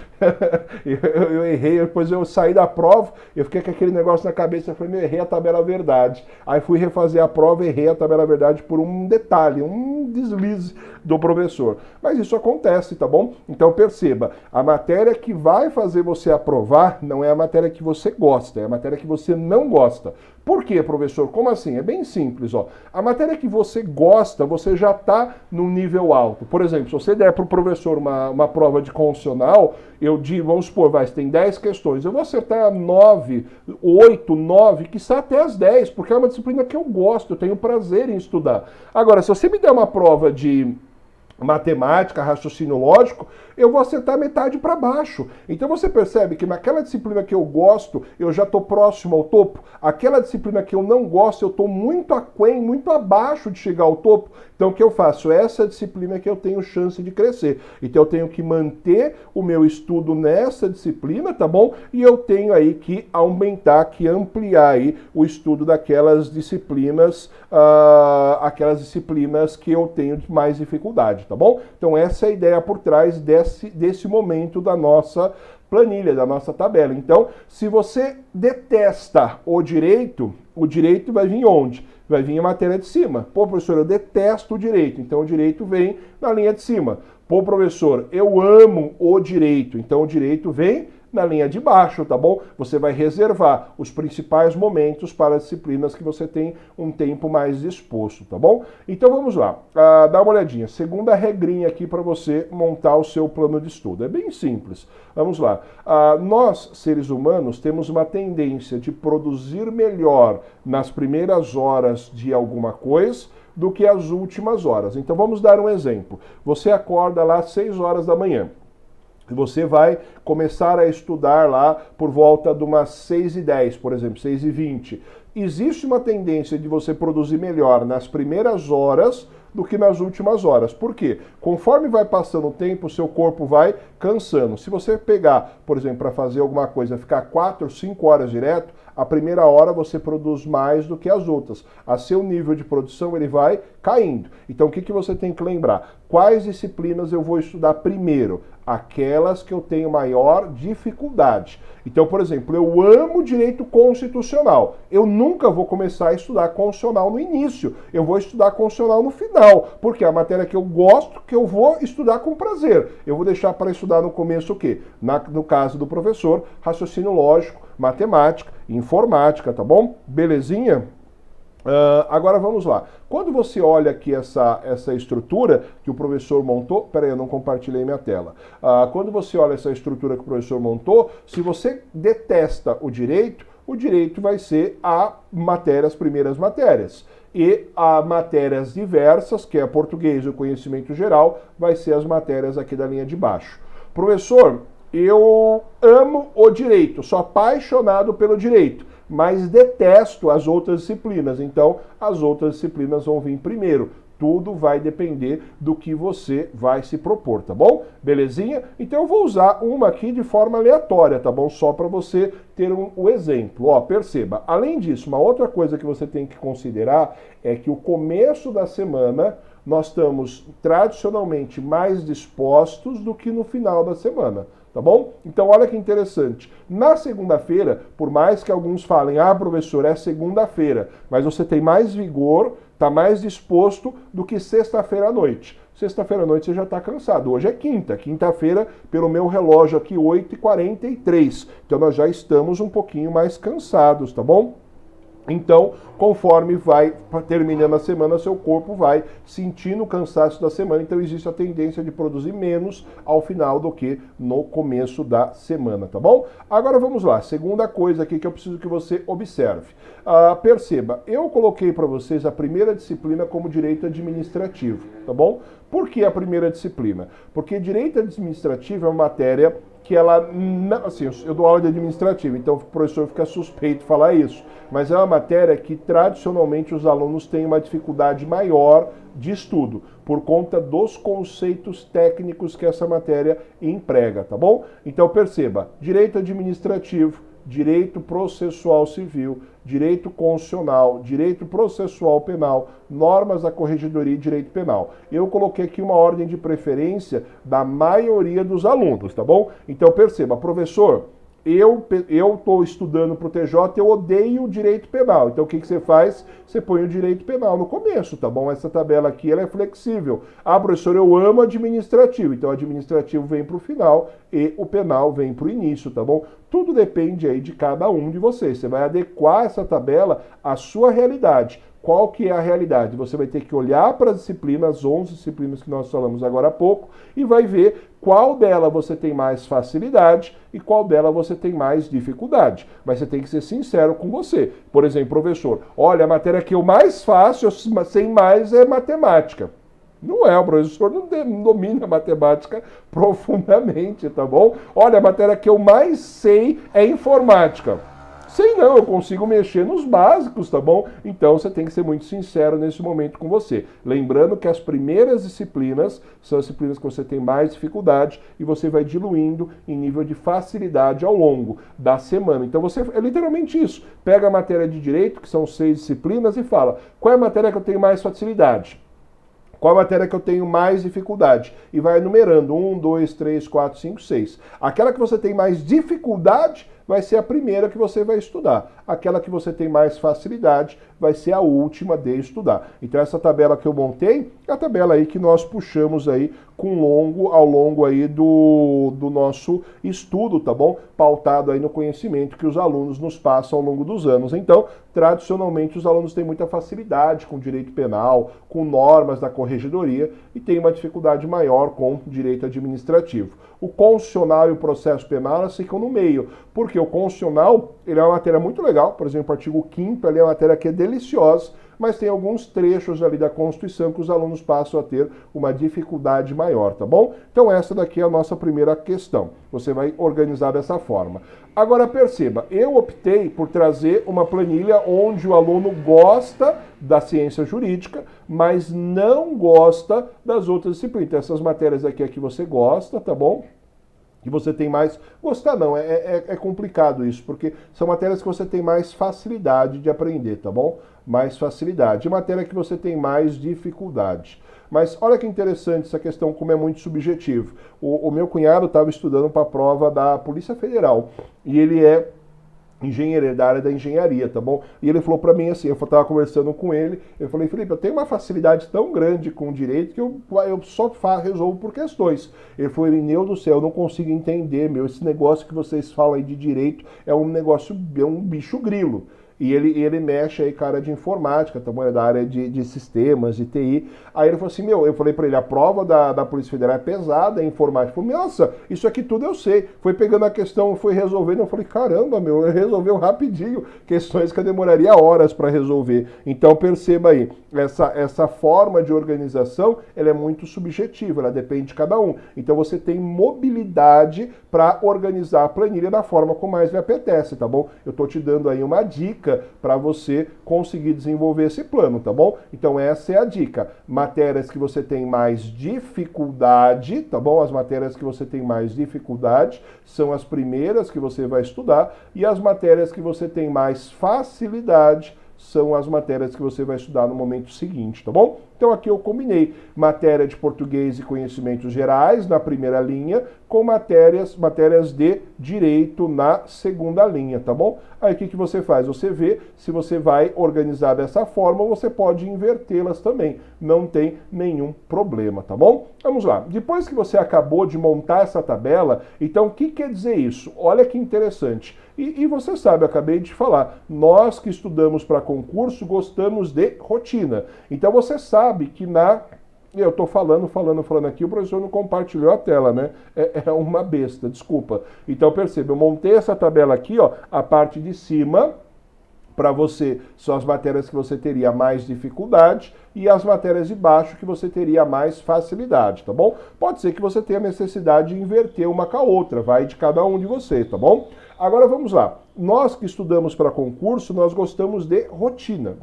eu errei, depois eu saí da prova, eu fiquei com aquele negócio na cabeça, eu falei, eu errei a tabela verdade. Aí fui refazer a prova, errei a tabela verdade por um detalhe, um deslize do professor. Mas isso acontece, tá bom? Então perceba, a matéria que vai fazer você aprovar não é a matéria que você gosta, é a matéria que você não gosta. Por quê, professor? Como assim? É bem simples, ó. A matéria que você gosta, você já está num nível alto. Por exemplo, se você der para o professor uma prova de constitucional, eu digo, vamos supor, você tem 10 questões, eu vou acertar 9, 8, 9, quiçá até as 10, porque é uma disciplina que eu gosto, eu tenho prazer em estudar. Agora, se você me der uma prova de matemática, raciocínio lógico, eu vou acertar metade para baixo. Então você percebe que naquela disciplina que eu gosto, eu já estou próximo ao topo. Aquela disciplina que eu não gosto, eu estou muito aquém, muito abaixo de chegar ao topo. Então o que eu faço? Essa disciplina que eu tenho chance de crescer. Então eu tenho que manter o meu estudo nessa disciplina, tá bom? E eu tenho aí que aumentar, que ampliar aí o estudo daquelas disciplinas, que eu tenho mais dificuldade, tá bom? Então essa é a ideia por trás desse momento da nossa planilha, da nossa tabela. Então, se você detesta o direito vai vir onde? Vai vir a matéria de cima. Pô, professor, eu detesto o direito, então o direito vem na linha de cima. Pô, professor, eu amo o direito, então o direito vem na linha de baixo, tá bom? Você vai reservar os principais momentos para as disciplinas que você tem um tempo mais disposto, tá bom? Então vamos lá, dá uma olhadinha. Segunda regrinha aqui para você montar o seu plano de estudo. É bem simples. Vamos lá. Nós, seres humanos, temos uma tendência de produzir melhor nas primeiras horas de alguma coisa do que as últimas horas. Então vamos dar um exemplo. Você acorda lá às 6 horas da manhã. Você vai começar a estudar lá por volta de umas 6h10, por exemplo, 6h20. Existe uma tendência de você produzir melhor nas primeiras horas do que nas últimas horas. Por quê? Conforme vai passando o tempo, o seu corpo vai cansando. Se você pegar, por exemplo, para fazer alguma coisa, ficar 4 ou 5 horas direto, a primeira hora você produz mais do que as outras. A seu nível de produção ele vai caindo. Então o que você tem que lembrar? Quais disciplinas eu vou estudar primeiro? Aquelas que eu tenho maior dificuldade. Então, por exemplo, eu amo direito constitucional. Eu nunca vou começar a estudar constitucional no início. Eu vou estudar constitucional no final, porque é a matéria que eu gosto, que eu vou estudar com prazer. Eu vou deixar para estudar no começo o quê? No caso do professor, raciocínio lógico, matemática, informática, tá bom? Belezinha? Agora vamos lá. Quando você olha aqui essa estrutura que o professor montou, peraí, eu não compartilhei minha tela. Quando você olha essa estrutura que o professor montou, se você detesta o direito, o direito vai ser as primeiras matérias. E as matérias diversas, que é português e o conhecimento geral, vai ser as matérias aqui da linha de baixo. Professor, eu amo o direito, sou apaixonado pelo direito, mas detesto as outras disciplinas, então as outras disciplinas vão vir primeiro. Tudo vai depender do que você vai se propor, tá bom? Belezinha? Então eu vou usar uma aqui de forma aleatória, tá bom? Só para você ter um exemplo. Ó, perceba, além disso, uma outra coisa que você tem que considerar é que o começo da semana nós estamos tradicionalmente mais dispostos do que no final da semana. Tá bom? Então olha que interessante. Na segunda-feira, por mais que alguns falem, professor, é segunda-feira, mas você tem mais vigor, está mais disposto do que sexta-feira à noite. Sexta-feira à noite você já está cansado. Hoje é quinta. Quinta-feira, pelo meu relógio aqui, 8h43. Então nós já estamos um pouquinho mais cansados, tá bom? Então, conforme vai terminando a semana, seu corpo vai sentindo o cansaço da semana, então existe a tendência de produzir menos ao final do que no começo da semana, tá bom? Agora vamos lá, segunda coisa aqui que eu preciso que você observe. Perceba, eu coloquei para vocês a primeira disciplina como direito administrativo, tá bom? Por que a primeira disciplina? Porque direito administrativo é uma matéria que ela, assim, eu dou aula de administrativo, então o professor fica suspeito de falar isso, mas é uma matéria que tradicionalmente os alunos têm uma dificuldade maior de estudo, por conta dos conceitos técnicos que essa matéria emprega, tá bom? Então perceba, direito administrativo, direito processual civil, direito constitucional, direito processual penal, normas da corregedoria e direito penal. Eu coloquei aqui uma ordem de preferência da maioria dos alunos, tá bom? Então perceba, professor, eu estou estudando para o TJ, eu odeio o direito penal. Então o que você faz? Você põe o direito penal no começo, tá bom? Essa tabela aqui ela é flexível. Professor, eu amo administrativo. Então o administrativo vem para o final e o penal vem para o início, tá bom? Tudo depende aí de cada um de vocês. Você vai adequar essa tabela à sua realidade. Qual que é a realidade? Você vai ter que olhar para as disciplinas, as 11 disciplinas que nós falamos agora há pouco, e vai ver qual dela você tem mais facilidade e qual dela você tem mais dificuldade. Mas você tem que ser sincero com você. Por exemplo, professor, olha, a matéria que eu mais faço, sem mais, é matemática. Não é, o professor não domina a matemática profundamente, tá bom? Olha, a matéria que eu mais sei é informática. Sei não, eu consigo mexer nos básicos, tá bom? Então você tem que ser muito sincero nesse momento com você. Lembrando que as primeiras disciplinas são as disciplinas que você tem mais dificuldade e você vai diluindo em nível de facilidade ao longo da semana. Então é literalmente isso. Pega a matéria de direito, que são 6 disciplinas, e fala, qual é a matéria que eu tenho mais facilidade? Qual a matéria que eu tenho mais dificuldade? E vai enumerando 1, 2, 3, 4, 5, 6. Aquela que você tem mais dificuldade vai ser a primeira que você vai estudar. Aquela que você tem mais facilidade vai ser a última de estudar. Então essa tabela que eu montei é a tabela aí que nós puxamos aí ao longo aí do nosso estudo, tá bom? Pautado aí no conhecimento que os alunos nos passam ao longo dos anos. Então, tradicionalmente, os alunos têm muita facilidade com direito penal, com normas da corregedoria e têm uma dificuldade maior com direito administrativo. O constitucional e o processo penal, elas ficam no meio, porque o constitucional, ele é uma matéria muito legal, por exemplo, o artigo 5º, ali é uma matéria que é deliciosa, mas tem alguns trechos ali da Constituição que os alunos passam a ter uma dificuldade maior, tá bom? Então essa daqui é a nossa primeira questão. Você vai organizar dessa forma. Agora perceba, eu optei por trazer uma planilha onde o aluno gosta da ciência jurídica, mas não gosta das outras disciplinas. Então essas matérias aqui é que você gosta, tá bom? Que você tem mais... Gostar não, é complicado isso, porque são matérias que você tem mais facilidade de aprender, tá bom? Mais facilidade. E matéria que você tem mais dificuldade. Mas olha que interessante essa questão, como é muito subjetivo. O meu cunhado estava estudando para a prova da Polícia Federal, e ele é engenheiro, da área da engenharia, tá bom? E ele falou pra mim assim, eu estava conversando com ele, eu falei, Felipe, eu tenho uma facilidade tão grande com o direito que eu só resolvo por questões. Ele falou, Irineu do céu, eu não consigo entender, esse negócio que vocês falam aí de direito é um negócio, é um bicho grilo. e ele mexe aí com a área de informática, tá bom? É da área de sistemas, de TI. Aí ele falou assim, eu falei para ele, a prova da Polícia Federal é pesada, é informática. Eu falei, nossa, isso aqui tudo eu sei. Foi pegando a questão, foi resolvendo, eu falei, caramba, resolveu rapidinho, questões que eu demoraria horas para resolver. Então perceba aí, essa forma de organização, ela é muito subjetiva, ela depende de cada um. Então você tem mobilidade para organizar a planilha da forma como mais lhe apetece, tá bom? Eu tô te dando aí uma dica para você conseguir desenvolver esse plano, tá bom? Então essa é a dica. Matérias que você tem mais dificuldade, tá bom? As matérias que você tem mais dificuldade são as primeiras que você vai estudar, e as matérias que você tem mais facilidade são as matérias que você vai estudar no momento seguinte, tá bom? Então aqui eu combinei matéria de português e conhecimentos gerais na primeira linha com matérias de direito na segunda linha, tá bom? Aí o que você faz? Você vê se você vai organizar dessa forma ou você pode invertê-las também. Não tem nenhum problema, tá bom? Vamos lá. Depois que você acabou de montar essa tabela, então o que quer dizer isso? Olha que interessante. E você sabe, eu acabei de falar, nós que estudamos para concurso gostamos de rotina. Então você sabe que eu estou falando aqui, o professor não compartilhou a tela, né? É uma besta, desculpa. Então perceba, eu montei essa tabela aqui, ó, a parte de cima, para você, são as matérias que você teria mais dificuldade e as matérias de baixo que você teria mais facilidade, tá bom? Pode ser que você tenha necessidade de inverter uma com a outra, vai de cada um de vocês, tá bom? Agora vamos lá. Nós que estudamos para concurso, nós gostamos de rotina,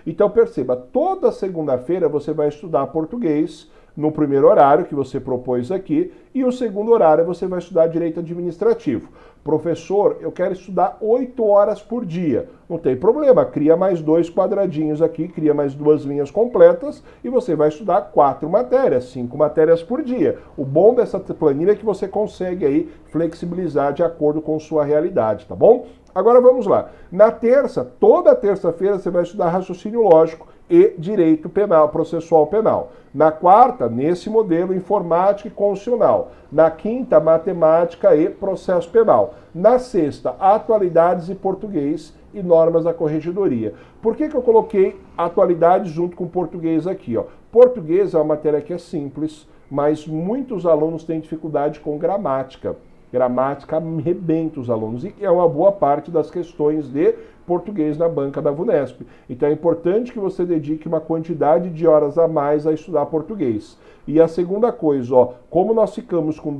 Então perceba, toda segunda-feira você vai estudar português no primeiro horário que você propôs aqui, e o segundo horário você vai estudar direito administrativo. Professor, eu quero estudar 8 horas por dia. Não tem problema, cria mais 2 quadradinhos aqui, cria mais 2 linhas completas e você vai estudar 4 matérias, 5 matérias por dia. O bom dessa planilha é que você consegue aí flexibilizar de acordo com sua realidade, tá bom? Agora vamos lá. Na terça, toda terça-feira você vai estudar raciocínio lógico e direito penal, processual penal. Na quarta, nesse modelo, informática e constitucional. Na quinta, matemática e processo penal. Na sexta, atualidades e português e normas da corregedoria. Por que eu coloquei atualidades junto com português aqui, ó? Português é uma matéria que é simples, mas muitos alunos têm dificuldade com gramática. Gramática arrebenta os alunos e é uma boa parte das questões de português na banca da VUNESP. Então é importante que você dedique uma quantidade de horas a mais a estudar português. E a segunda coisa, ó, como nós ficamos com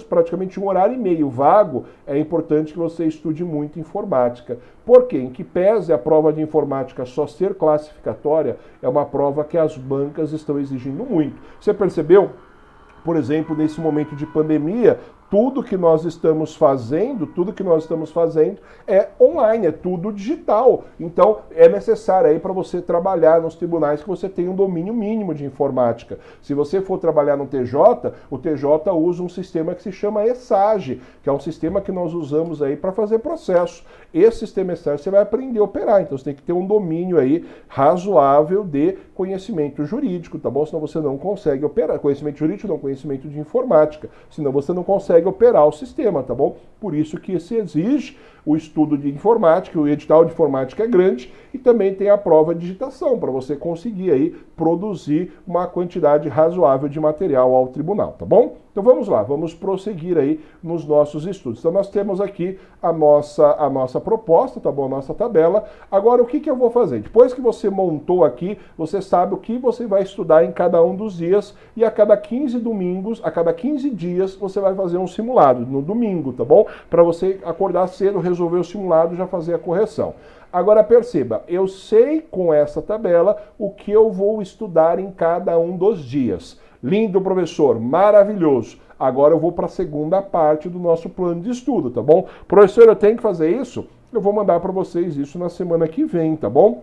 praticamente um horário e meio vago, é importante que você estude muito informática. Por quê? Em que pese a prova de informática só ser classificatória, é uma prova que as bancas estão exigindo muito. Você percebeu? Por exemplo, nesse momento de pandemia, tudo que nós estamos fazendo é online, é tudo digital. Então, é necessário aí para você trabalhar nos tribunais que você tenha um domínio mínimo de informática. Se você for trabalhar no TJ, o TJ usa um sistema que se chama ESAGE, que é um sistema que nós usamos aí para fazer processo. Esse sistema ESAGE você vai aprender a operar, então você tem que ter um domínio aí razoável de conhecimento jurídico, tá bom? Senão você não consegue operar. Conhecimento jurídico não, conhecimento de informática. Senão você não consegue operar o sistema, tá bom? Por isso que se exige o estudo de informática, o edital de informática é grande e também tem a prova de digitação para você conseguir aí produzir uma quantidade razoável de material ao tribunal, tá bom? Então vamos lá, vamos prosseguir aí nos nossos estudos. Então nós temos aqui a nossa proposta, tá bom? A nossa tabela. Agora o que eu vou fazer? Depois que você montou aqui, você sabe o que você vai estudar em cada um dos dias e a cada 15 dias você vai fazer um simulado no domingo, tá bom? Para você acordar cedo, resolver o simulado e já fazer a correção. Agora perceba, eu sei com essa tabela o que eu vou estudar em cada um dos dias. Lindo, professor, maravilhoso. Agora eu vou para a segunda parte do nosso plano de estudo, tá bom? Professor, eu tenho que fazer isso? Eu vou mandar para vocês isso na semana que vem, tá bom?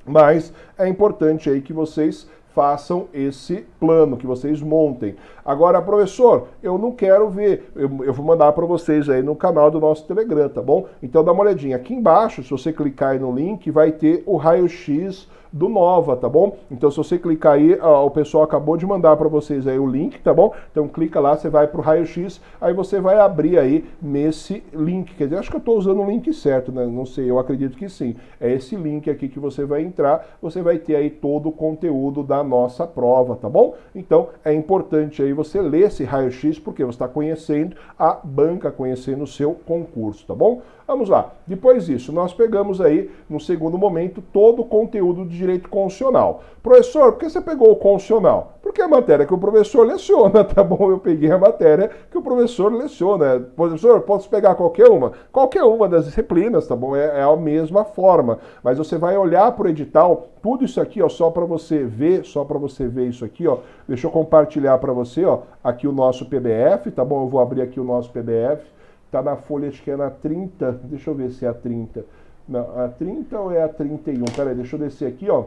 Mas é importante aí que vocês façam esse plano, que vocês montem. Agora, professor, eu não quero ver, eu vou mandar para vocês aí no canal do nosso Telegram, tá bom? Então dá uma olhadinha. Aqui embaixo, se você clicar aí no link, vai ter o raio-x do Nova, tá bom? Então se você clicar aí, o pessoal acabou de mandar para vocês aí o link, tá bom? Então clica lá, você vai pro raio-x, aí você vai abrir aí nesse link. Quer dizer, acho que eu estou usando o link certo, né? Não sei, eu acredito que sim. É esse link aqui que você vai entrar, você vai ter aí todo o conteúdo da nossa prova, tá bom? Então é importante aí você ler esse raio-x, porque você está conhecendo a banca, conhecendo o seu concurso, tá bom? Vamos lá. Depois disso, nós pegamos aí, no segundo momento, todo o conteúdo de direito constitucional. Professor, por que você pegou o constitucional? Porque é a matéria que o professor leciona, tá bom? Eu peguei a matéria que o professor leciona. Professor, posso pegar qualquer uma? Qualquer uma das disciplinas, tá bom? É a mesma forma. Mas você vai olhar para o edital, tudo isso aqui, ó, só para você ver isso aqui, ó. Deixa eu compartilhar para você, ó, aqui o nosso PDF, tá bom? Eu vou abrir aqui o nosso PDF. Tá na folha, acho que é na 30, deixa eu ver se é a 30. Não, a 30 ou é a 31? Peraí, deixa eu descer aqui, ó.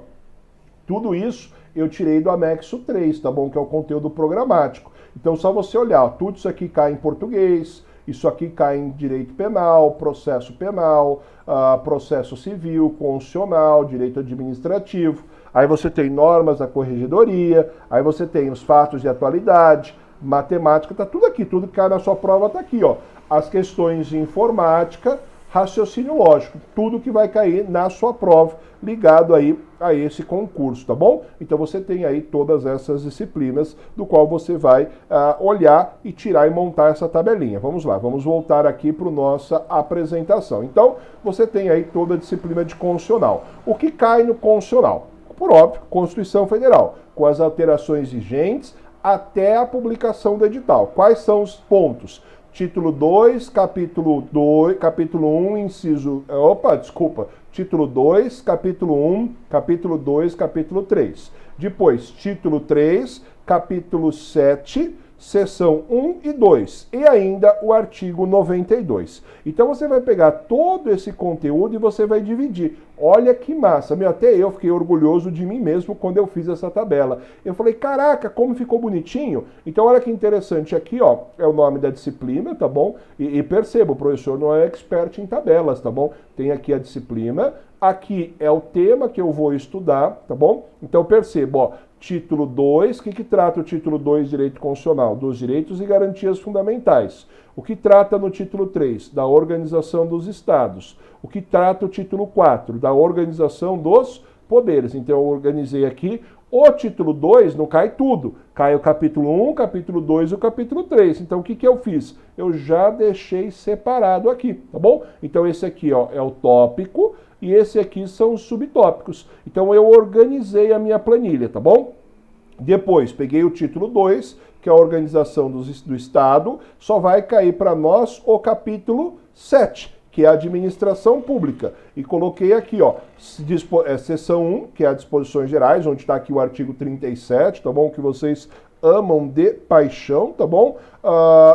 Tudo isso eu tirei do anexo 3, tá bom? Que é o conteúdo programático. Então, só você olhar, ó, tudo isso aqui cai em português, isso aqui cai em direito penal, processo penal, processo civil, constitucional, direito administrativo. Aí você tem normas da corregedoria, aí você tem os fatos de atualidade, matemática, tá tudo aqui, tudo que cai na sua prova tá aqui, ó. As questões de informática, raciocínio lógico, tudo que vai cair na sua prova ligado aí a esse concurso, tá bom? Então você tem aí todas essas disciplinas do qual você vai olhar e tirar e montar essa tabelinha. Vamos lá, vamos voltar aqui para a nossa apresentação. Então você tem aí toda a disciplina de constitucional. O que cai no constitucional? Por óbvio, Constituição Federal, com as alterações vigentes até a publicação do edital. Quais são os pontos? Título 2, capítulo 1, inciso... Título 2, capítulo 1, capítulo 2, capítulo 3. Depois, título 3, capítulo 7, seção 1 e 2. E ainda o artigo 92. Então você vai pegar todo esse conteúdo e você vai dividir. Olha que massa. Até eu fiquei orgulhoso de mim mesmo quando eu fiz essa tabela. Eu falei, caraca, como ficou bonitinho. Então olha que interessante. Aqui, ó, é o nome da disciplina, tá bom? E perceba, o professor não é expert em tabelas, tá bom? Tem aqui a disciplina. Aqui é o tema que eu vou estudar, tá bom? Então perceba, ó, título 2, o que trata o título 2, Direito Constitucional? Dos direitos e garantias fundamentais. O que trata no título 3? Da organização dos estados. O que trata o título 4? Da organização dos poderes. Então eu organizei aqui. O título 2 não cai tudo. Cai o capítulo 1, capítulo 2 e o capítulo 3. Então o que eu fiz? Eu já deixei separado aqui, tá bom? Então esse aqui, ó, é o tópico. E esse aqui são os subtópicos. Então eu organizei a minha planilha, tá bom? Depois, peguei o título 2, que é a organização do Estado, só vai cair para nós o capítulo 7, que é a administração pública. E coloquei aqui, ó, seção 1, que é as disposições gerais, onde está aqui o artigo 37, tá bom? Que vocês amam de paixão, tá bom?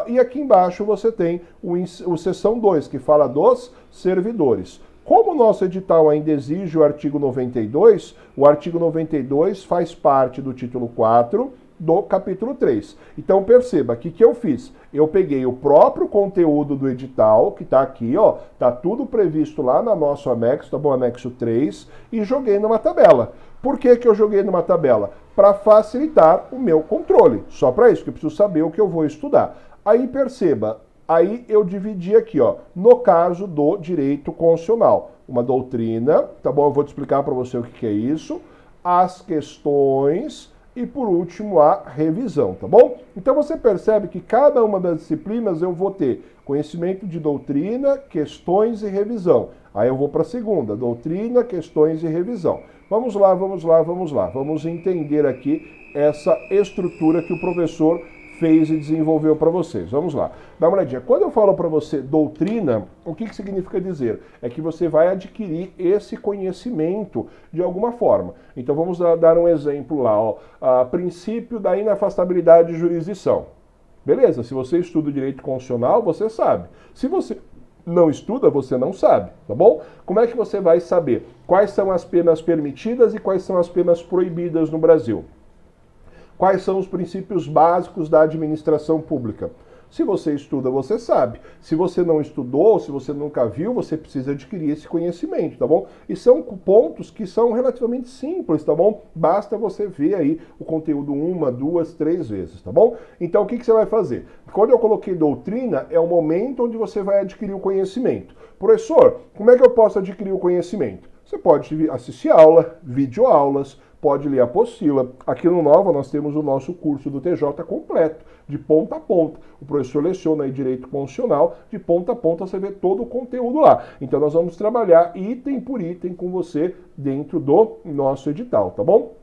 E aqui embaixo você tem o seção 2, que fala dos servidores. Como o nosso edital ainda exige o artigo 92, o artigo 92 faz parte do título 4 do capítulo 3. Então perceba, o que eu fiz? Eu peguei o próprio conteúdo do edital, que está aqui, ó, tá tudo previsto lá no nosso anexo, tá bom? Anexo 3, e joguei numa tabela. Por que eu joguei numa tabela? Para facilitar o meu controle. Só para isso, que eu preciso saber o que eu vou estudar. Aí perceba, aí eu dividi aqui, ó, no caso do direito constitucional, uma doutrina, tá bom? Eu vou te explicar para você o que é isso, as questões e, por último, a revisão, tá bom? Então você percebe que cada uma das disciplinas eu vou ter conhecimento de doutrina, questões e revisão. Aí eu vou para a segunda, doutrina, questões e revisão. Vamos lá, vamos lá, vamos lá. Vamos entender aqui essa estrutura que o professor fez e desenvolveu para vocês. Vamos lá. Dá uma olhadinha. Quando eu falo para você doutrina, o que significa dizer? É que você vai adquirir esse conhecimento de alguma forma. Então vamos dar um exemplo lá, ó. Princípio da inafastabilidade de jurisdição. Beleza, se você estuda o direito constitucional, você sabe. Se você não estuda, você não sabe, tá bom? Como é que você vai saber quais são as penas permitidas e quais são as penas proibidas no Brasil? Quais são os princípios básicos da administração pública? Se você estuda, você sabe. Se você não estudou, se você nunca viu, você precisa adquirir esse conhecimento, tá bom? E são pontos que são relativamente simples, tá bom? Basta você ver aí o conteúdo 1, 2, 3 vezes, tá bom? Então, o que você vai fazer? Quando eu coloquei doutrina, é o momento onde você vai adquirir o conhecimento. Professor, como é que eu posso adquirir o conhecimento? Você pode assistir aula, videoaulas, pode ler a apostila. Aqui no Nova nós temos o nosso curso do TJ completo, de ponta a ponta. O professor leciona aí direito constitucional, de ponta a ponta você vê todo o conteúdo lá. Então nós vamos trabalhar item por item com você dentro do nosso edital, tá bom?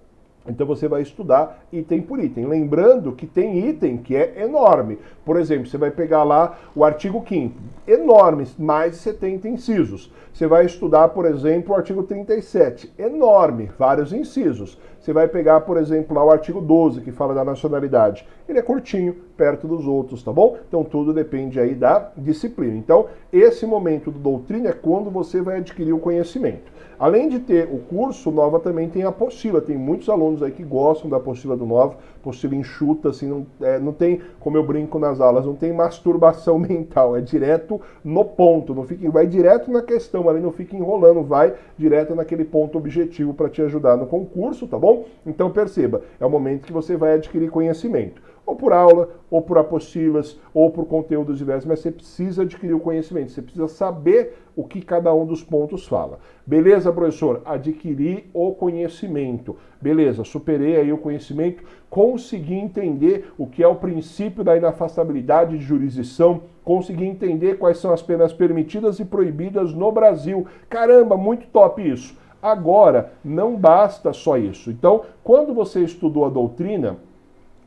Então você vai estudar item por item. Lembrando que tem item que é enorme. Por exemplo, você vai pegar lá o artigo 5º, enorme, mais de 70 incisos. Você vai estudar, por exemplo, o artigo 37, enorme, vários incisos. Você vai pegar, por exemplo, lá o artigo 12, que fala da nacionalidade. Ele é curtinho, perto dos outros, tá bom? Então tudo depende aí da disciplina. Então, esse momento do doutrina é quando você vai adquirir o conhecimento. Além de ter o curso, o Nova também tem a apostila. Tem muitos alunos aí que gostam da apostila do Nova, apostila enxuta, assim, não tem, como eu brinco nas aulas, não tem masturbação mental, é direto no ponto, não fica, vai direto na questão, ali não fica enrolando, vai direto naquele ponto objetivo para te ajudar no concurso, tá bom? Então perceba, é o momento que você vai adquirir conhecimento. Ou por aula, ou por apostilas, ou por conteúdos diversos, mas você precisa adquirir o conhecimento, você precisa saber o que cada um dos pontos fala. Beleza, professor? Adquirir o conhecimento. Beleza, superei aí o conhecimento, consegui entender o que é o princípio da inafastabilidade de jurisdição, consegui entender quais são as penas permitidas e proibidas no Brasil. Caramba, muito top isso. Agora, não basta só isso. Então, quando você estudou a doutrina,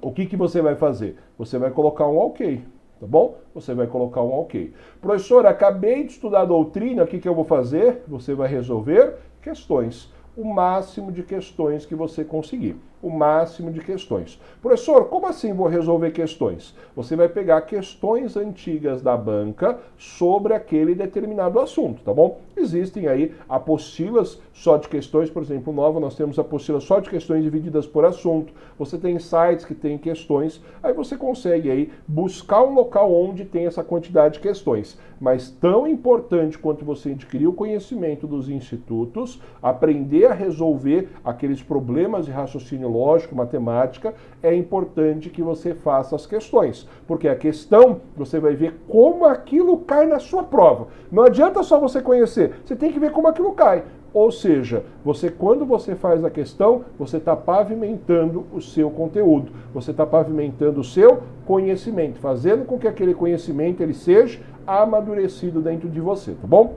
o que você vai fazer? Você vai colocar um ok, tá bom? Você vai colocar um ok. Professor, acabei de estudar a doutrina, o que eu vou fazer? Você vai resolver questões. O máximo de questões que você conseguir. O máximo de questões. Professor, como assim vou resolver questões? Você vai pegar questões antigas da banca sobre aquele determinado assunto, tá bom? Existem aí apostilas só de questões, por exemplo, Nova, nós temos apostilas só de questões divididas por assunto. Você tem sites que tem questões, aí você consegue aí buscar um local onde tem essa quantidade de questões. Mas tão importante quanto você adquirir o conhecimento dos institutos, aprender a resolver aqueles problemas de raciocínio lógico, matemática, é importante que você faça as questões. Porque a questão, você vai ver como aquilo cai na sua prova. Não adianta só você conhecer, você tem que ver como aquilo cai. Ou seja, quando você faz a questão, você está pavimentando o seu conteúdo, você está pavimentando o seu conhecimento, fazendo com que aquele conhecimento ele seja amadurecido dentro de você, tá bom?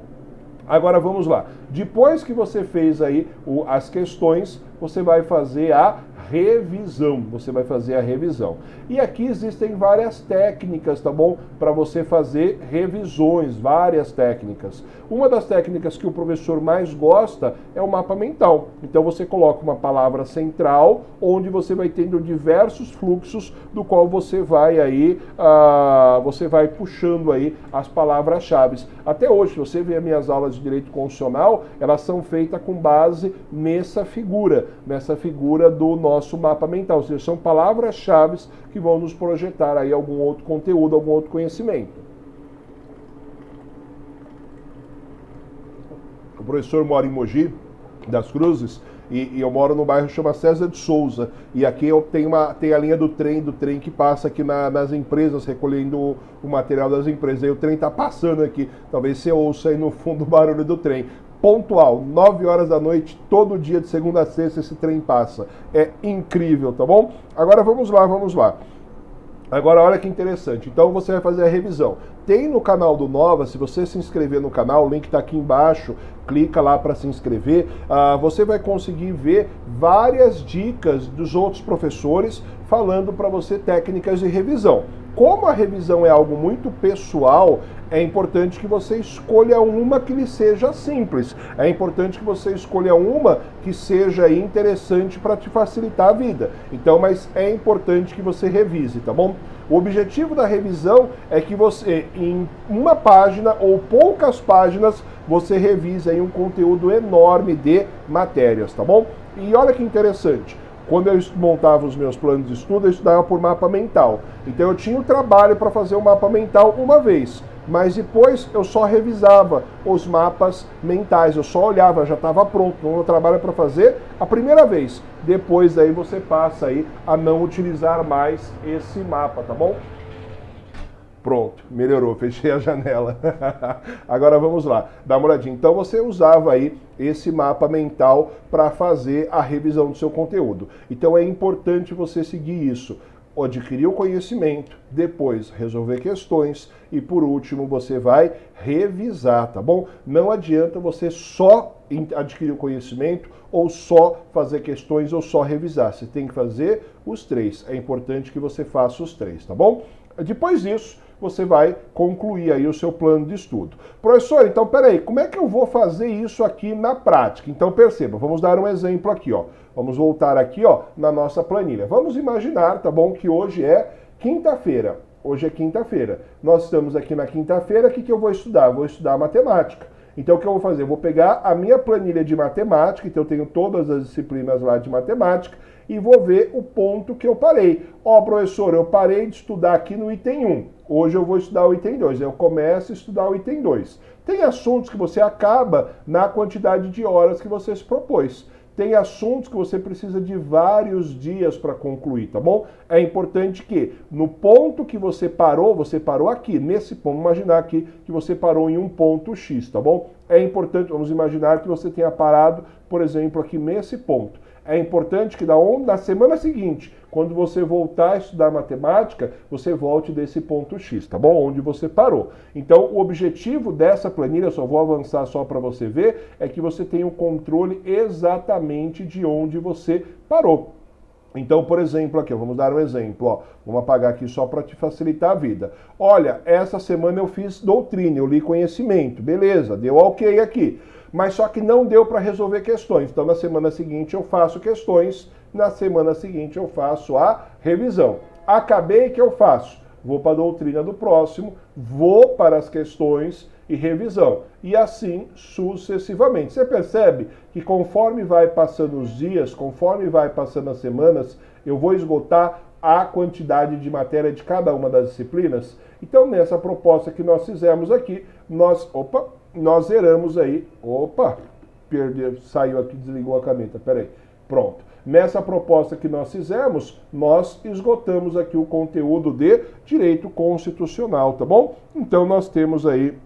Agora vamos lá. Depois que você fez aí as questões, você vai fazer a revisão. Você vai fazer a revisão. E aqui existem várias técnicas, tá bom? Para você fazer revisões, várias técnicas. Uma das técnicas que o professor mais gosta é o mapa mental. Então você coloca uma palavra central, onde você vai tendo diversos fluxos, do qual você vai aí, você vai puxando aí as palavras-chave. Até hoje, se você vê as minhas aulas de direito constitucional, elas são feitas com base nessa figura do nosso mapa mental. Ou seja, são palavras-chave que vão nos projetar aí algum outro conteúdo, algum outro conhecimento. O professor mora em Mogi das Cruzes e eu moro no bairro que chama César de Souza. E aqui eu tenho a linha do trem que passa aqui nas empresas, recolhendo o material das empresas. Aí o trem está passando aqui. Talvez você ouça aí no fundo o barulho do trem. Pontual, 9 horas da noite, todo dia de segunda a sexta esse trem passa. É incrível, tá bom? Agora vamos lá. Agora olha que interessante, então você vai fazer a revisão. Tem no canal do Nova, se você se inscrever no canal, o link está aqui embaixo, clica lá para se inscrever, você vai conseguir ver várias dicas dos outros professores falando para você técnicas de revisão. Como a revisão é algo muito pessoal, é importante que você escolha uma que lhe seja simples. É importante que você escolha uma que seja interessante para te facilitar a vida. Então, mas é importante que você revise, tá bom? O objetivo da revisão é que você, em uma página ou poucas páginas, você revise aí um conteúdo enorme de matérias, tá bom? E olha que interessante. Quando eu montava os meus planos de estudo, eu estudava por mapa mental. Então eu tinha o trabalho para fazer o mapa mental uma vez, mas depois eu só revisava os mapas mentais, eu só olhava, já estava pronto. Então o trabalho é para fazer a primeira vez. Depois aí você passa aí a não utilizar mais esse mapa, tá bom? Pronto, melhorou, fechei a janela. Agora vamos lá, dá uma olhadinha. Então você usava aí esse mapa mental para fazer a revisão do seu conteúdo. Então é importante você seguir isso. Adquirir o conhecimento, depois resolver questões e por último você vai revisar, tá bom? Não adianta você só adquirir o conhecimento ou só fazer questões ou só revisar. Você tem que fazer os três. É importante que você faça os três, tá bom? Depois disso, você vai concluir aí o seu plano de estudo. Professor, então peraí, como é que eu vou fazer isso aqui na prática? Então perceba, vamos dar um exemplo aqui, ó. Vamos voltar aqui, ó, na nossa planilha. Vamos imaginar, tá bom, que hoje é quinta-feira. Hoje é quinta-feira. Nós estamos aqui na quinta-feira, o que eu vou estudar? Eu vou estudar matemática. Então o que eu vou fazer? Eu vou pegar a minha planilha de matemática, então eu tenho todas as disciplinas lá de matemática, e vou ver o ponto que eu parei. Ó, professor, eu parei de estudar aqui no item 1. Hoje eu vou estudar o item 2. Eu começo a estudar o item 2. Tem assuntos que você acaba na quantidade de horas que você se propôs. Tem assuntos que você precisa de vários dias para concluir, tá bom? É importante que no ponto que você parou aqui, nesse ponto, vamos imaginar aqui que você parou em um ponto X, tá bom? É importante, vamos imaginar que você tenha parado, por exemplo, aqui nesse ponto. É importante que na semana seguinte, quando você voltar a estudar matemática, você volte desse ponto X, tá bom? Onde você parou. Então, o objetivo dessa planilha, só vou avançar só para você ver, é que você tenha o controle exatamente de onde você parou. Então, por exemplo, aqui, vamos dar um exemplo, ó. Vamos apagar aqui só para te facilitar a vida. Olha, essa semana eu fiz doutrina, eu li conhecimento, beleza, deu ok aqui. Mas só que não deu para resolver questões. Então, na semana seguinte eu faço questões, na semana seguinte eu faço a revisão. Acabei, que eu faço? Vou para a doutrina do próximo, vou para as questões e revisão. E assim sucessivamente. Você percebe que conforme vai passando os dias, conforme vai passando as semanas, eu vou esgotar a quantidade de matéria de cada uma das disciplinas? Então, nessa proposta que nós fizemos aqui, nós zeramos aí. Saiu aqui, desligou a caneta, peraí. Pronto. Nessa proposta que nós fizemos, nós esgotamos aqui o conteúdo de direito constitucional, tá bom? Então nós temos aí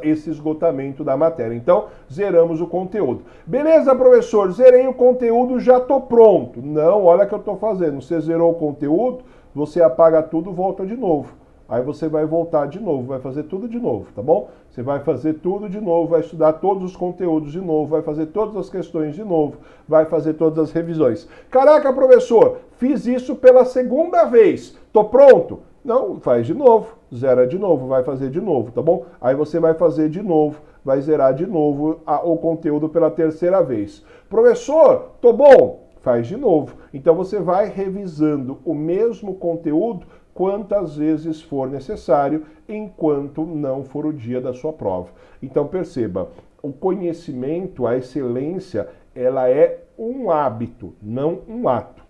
esse esgotamento da matéria. Então, zeramos o conteúdo. Beleza, professor, zerei o conteúdo, já tô pronto. Não, olha o que eu tô fazendo. Você zerou o conteúdo, você apaga tudo, volta de novo. Aí você vai voltar de novo, vai fazer tudo de novo, tá bom? Você vai fazer tudo de novo, vai estudar todos os conteúdos de novo, vai fazer todas as questões de novo, vai fazer todas as revisões. Caraca, professor, fiz isso pela segunda vez, tô pronto? Não, faz de novo, zera de novo, vai fazer de novo, tá bom? Aí você vai fazer de novo, vai zerar de novo o conteúdo pela terceira vez. Professor, tô bom? Faz de novo. Então você vai revisando o mesmo conteúdo quantas vezes for necessário, enquanto não for o dia da sua prova. Então perceba, o conhecimento, a excelência, ela é um hábito, não um ato.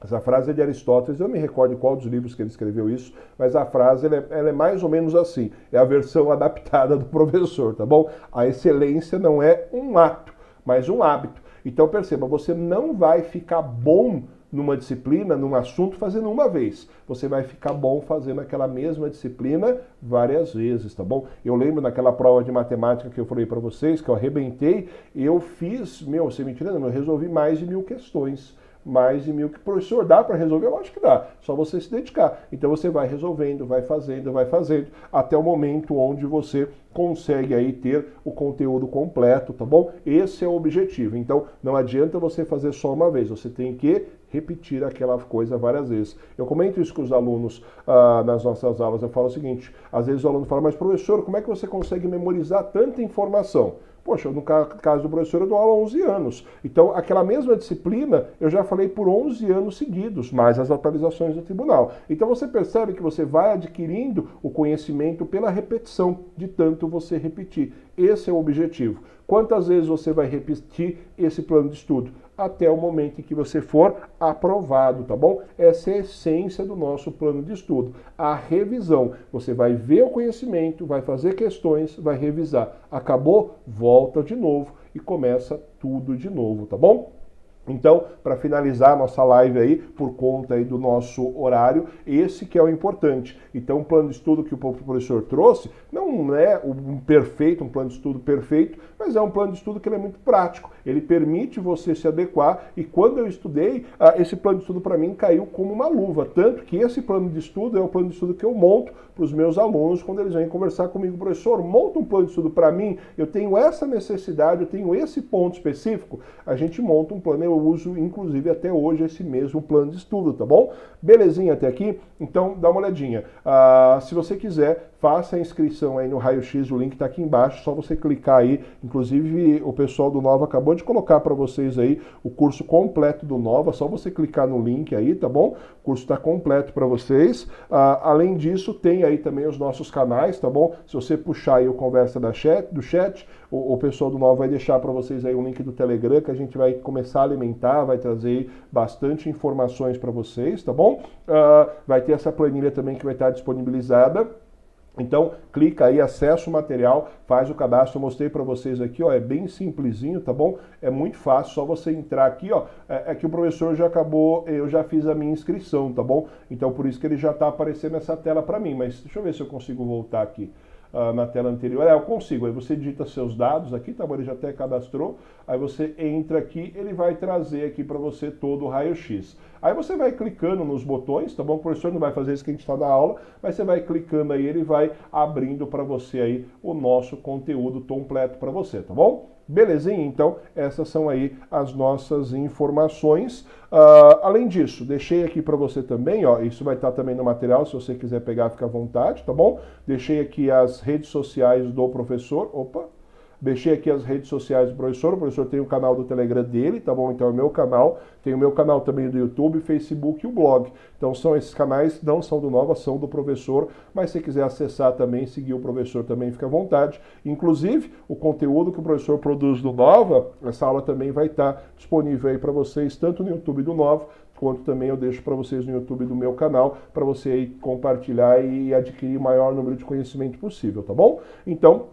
Essa frase é de Aristóteles, eu não me recordo qual dos livros que ele escreveu isso, mas a frase ela é mais ou menos assim, é a versão adaptada do professor, tá bom? A excelência não é um ato, mas um hábito. Então perceba, você não vai ficar bom numa disciplina, num assunto, fazendo uma vez. Você vai ficar bom fazendo aquela mesma disciplina várias vezes, tá bom? Eu lembro naquela prova de matemática que eu falei para vocês, que eu arrebentei, eu fiz, você me tirando, eu resolvi mais de 1000 questões. Mais de 1000. Professor, dá para resolver? Lógico que dá, só você se dedicar. Então você vai resolvendo, vai fazendo, até o momento onde você consegue aí ter o conteúdo completo, tá bom? Esse é o objetivo. Então não adianta você fazer só uma vez, você tem que repetir aquela coisa várias vezes. Eu comento isso com os alunos nas nossas aulas, eu falo o seguinte, às vezes o aluno fala, mas professor, como é que você consegue memorizar tanta informação? Poxa, no caso do professor eu dou aula há 11 anos. Então, aquela mesma disciplina eu já falei por 11 anos seguidos, mais as atualizações do tribunal. Então você percebe que você vai adquirindo o conhecimento pela repetição, de tanto você repetir. Esse é o objetivo. Quantas vezes você vai repetir esse plano de estudo? Até o momento em que você for aprovado, tá bom? Essa é a essência do nosso plano de estudo. A revisão. Você vai ver o conhecimento, vai fazer questões, vai revisar. Acabou? Volta de novo e começa tudo de novo, tá bom? Então, para finalizar a nossa live aí, por conta aí do nosso horário, esse que é o importante. Então, o plano de estudo que o professor trouxe não é um plano de estudo perfeito, mas é um plano de estudo que ele é muito prático. Ele permite você se adequar e quando eu estudei, esse plano de estudo para mim caiu como uma luva. Tanto que esse plano de estudo é o plano de estudo que eu monto para os meus alunos quando eles vêm conversar comigo. Professor, monta um plano de estudo para mim, eu tenho essa necessidade, eu tenho esse ponto específico, a gente monta um plano. Eu uso, inclusive, até hoje esse mesmo plano de estudo, tá bom? Belezinha até aqui? Então, dá uma olhadinha. Se você quiser, faça a inscrição aí no Raio-X, o link está aqui embaixo, só você clicar aí. Inclusive, o pessoal do Nova acabou de colocar para vocês aí o curso completo do Nova, só você clicar no link aí, tá bom? O curso está completo para vocês. Além disso, tem aí também os nossos canais, tá bom? Se você puxar aí o Conversa do chat, o pessoal do Nova vai deixar para vocês aí o link do Telegram, que a gente vai começar a alimentar, vai trazer bastante informações para vocês, tá bom? Vai ter essa planilha também que vai estar disponibilizada. Então, clica aí, acessa o material, faz o cadastro. Eu mostrei para vocês aqui, ó, é bem simplesinho, tá bom? É muito fácil, só você entrar aqui, ó. É que o professor já acabou, eu já fiz a minha inscrição, tá bom? Então, por isso que ele já está aparecendo essa tela para mim. Mas deixa eu ver se eu consigo voltar aqui. Na tela anterior, eu consigo, aí você digita seus dados aqui, tá bom? Ele já até cadastrou, aí você entra aqui, ele vai trazer aqui para você todo o raio-x. Aí você vai clicando nos botões, tá bom? O professor não vai fazer isso que a gente está na aula, mas você vai clicando aí, ele vai abrindo para você aí o nosso conteúdo completo para você, tá bom? Belezinha? Então, essas são aí as nossas informações. Além disso, deixei aqui para você também, ó, isso vai estar também no material, se você quiser pegar, fica à vontade, tá bom? Deixei aqui as redes sociais do professor, deixei aqui as redes sociais do professor. O professor tem o canal do Telegram dele, tá bom? Então é o meu canal. Tem o meu canal também do YouTube, Facebook e o blog. Então são esses canais, não são do Nova, são do professor. Mas se quiser acessar também, seguir o professor também, fica à vontade. Inclusive, o conteúdo que o professor produz do Nova, essa aula também vai estar disponível aí para vocês, tanto no YouTube do Nova, quanto também eu deixo para vocês no YouTube do meu canal, para você aí compartilhar e adquirir o maior número de conhecimento possível, tá bom? Então,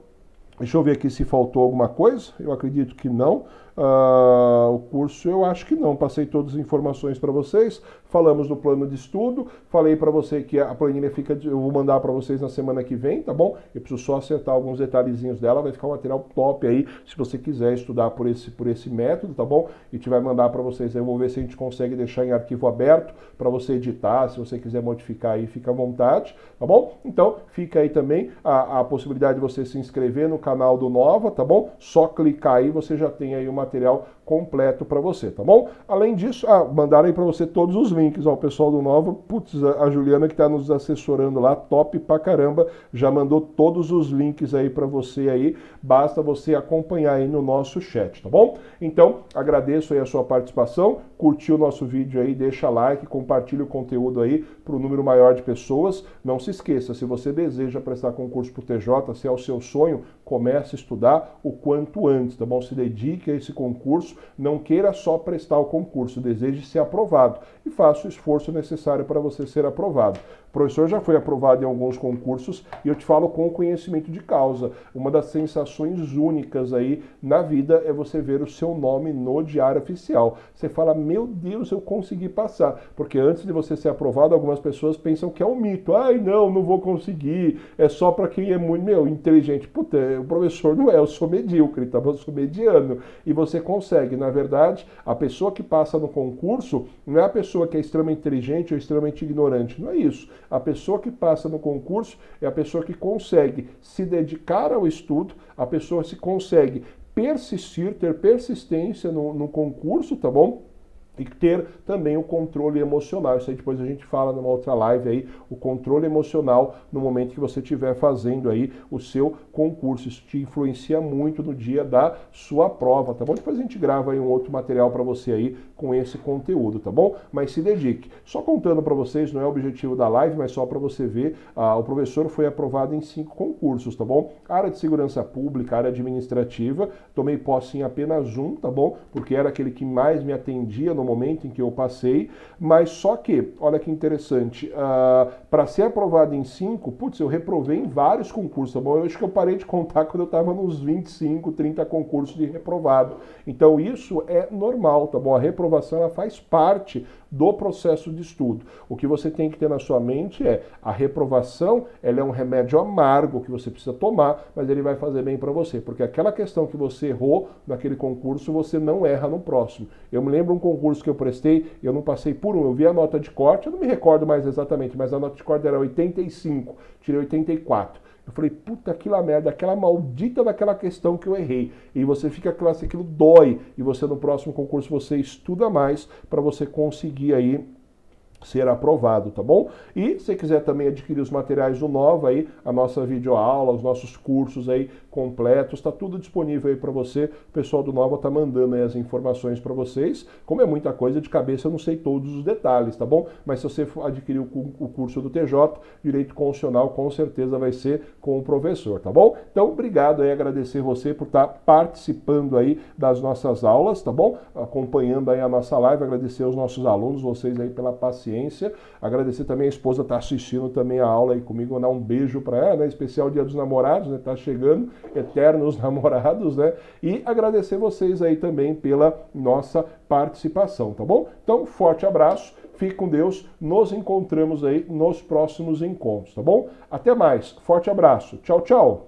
deixa eu ver aqui se faltou alguma coisa. Eu acredito que não. O curso eu acho que não. Passei todas as informações para vocês. Falamos do plano de estudo. Falei para você que a planilha eu vou mandar para vocês na semana que vem, tá bom? Eu preciso só acertar alguns detalhezinhos dela. Vai ficar um material top aí, se você quiser estudar por esse método, tá bom? E a gente vai mandar para vocês. Eu vou ver se a gente consegue deixar em arquivo aberto para você editar. Se você quiser modificar aí, fica à vontade, tá bom? Então, fica aí também a possibilidade de você se inscrever no canal do Nova, tá bom? Só clicar aí, você já tem aí o material completo para você, tá bom? Além disso, mandaram aí para você todos os links, ó, o pessoal do Nova, putz, a Juliana que está nos assessorando lá, top pra caramba, já mandou todos os links aí para você aí, basta você acompanhar aí no nosso chat, tá bom? Então, agradeço aí a sua participação, curtiu o nosso vídeo aí, deixa like, compartilha o conteúdo aí para o número maior de pessoas. Não se esqueça, se você deseja prestar concurso para o TJ, se é o seu sonho, comece a estudar o quanto antes, tá bom? Se dedique a esse concurso, não queira só prestar o concurso, deseje ser aprovado e faça o esforço necessário para você ser aprovado. O professor já foi aprovado em alguns concursos e eu te falo com conhecimento de causa. Uma das sensações únicas aí na vida é você ver o seu nome no diário oficial. Você fala, meu Deus, eu consegui passar. Porque antes de você ser aprovado, algumas pessoas pensam que é um mito. Ai, não vou conseguir. É só para quem é muito, inteligente. Puta, o professor não é, eu sou medíocre, tá? Eu sou mediano. E você consegue. Na verdade, a pessoa que passa no concurso não é a pessoa que é extremamente inteligente ou extremamente ignorante. Não é isso. A pessoa que passa no concurso é a pessoa que consegue se dedicar ao estudo, a pessoa se consegue persistir, ter persistência no concurso, tá bom? E ter também o controle emocional. Isso aí depois a gente fala numa outra live aí, o controle emocional no momento que você estiver fazendo aí o seu concurso. Isso te influencia muito no dia da sua prova, tá bom? Depois a gente grava aí um outro material para você aí com esse conteúdo, tá bom? Mas se dedique. Só contando para vocês, não é o objetivo da live, mas só para você ver, o professor foi aprovado em 5 concursos, tá bom? Área de segurança pública, área administrativa, tomei posse em apenas um, tá bom? Porque era aquele que mais me atendia no momento em que eu passei, mas só que, olha que interessante, para ser aprovado em 5, putz, eu reprovei em vários concursos, tá bom? Eu acho que eu parei de contar quando eu estava nos 25, 30 concursos de reprovado. Então isso é normal, tá bom? A reprovação ela faz parte do processo de estudo. O que você tem que ter na sua mente é a reprovação, ela é um remédio amargo que você precisa tomar, mas ele vai fazer bem para você, porque aquela questão que você errou naquele concurso, você não erra no próximo. Eu me lembro um concurso que eu prestei, eu não passei por um, eu vi a nota de corte, eu não me recordo mais exatamente, mas a nota de corte era 85, tirei 84. Eu falei, puta, aquela merda, aquela maldita daquela questão que eu errei. E você fica classe, aquilo dói. E você no próximo concurso você estuda mais para você conseguir aí ser aprovado, tá bom? E se quiser também adquirir os materiais do Nova aí, a nossa videoaula, os nossos cursos aí completos, tá tudo disponível aí para você. O pessoal do Nova tá mandando aí as informações para vocês. Como é muita coisa de cabeça, eu não sei todos os detalhes, tá bom? Mas se você for adquirir o curso do TJ, Direito Constitucional, com certeza vai ser com o professor, tá bom? Então, obrigado aí, agradecer você por estar participando aí das nossas aulas, tá bom? Acompanhando aí a nossa live, agradecer aos nossos alunos, vocês aí pela paciência. Agradecer também a esposa tá assistindo também a aula aí comigo, mandar um beijo para ela, né? Especial Dia dos Namorados, né? Tá chegando, eternos namorados, né? E agradecer vocês aí também pela nossa participação, tá bom? Então, forte abraço, fique com Deus, nos encontramos aí nos próximos encontros, tá bom? Até mais, forte abraço, tchau, tchau!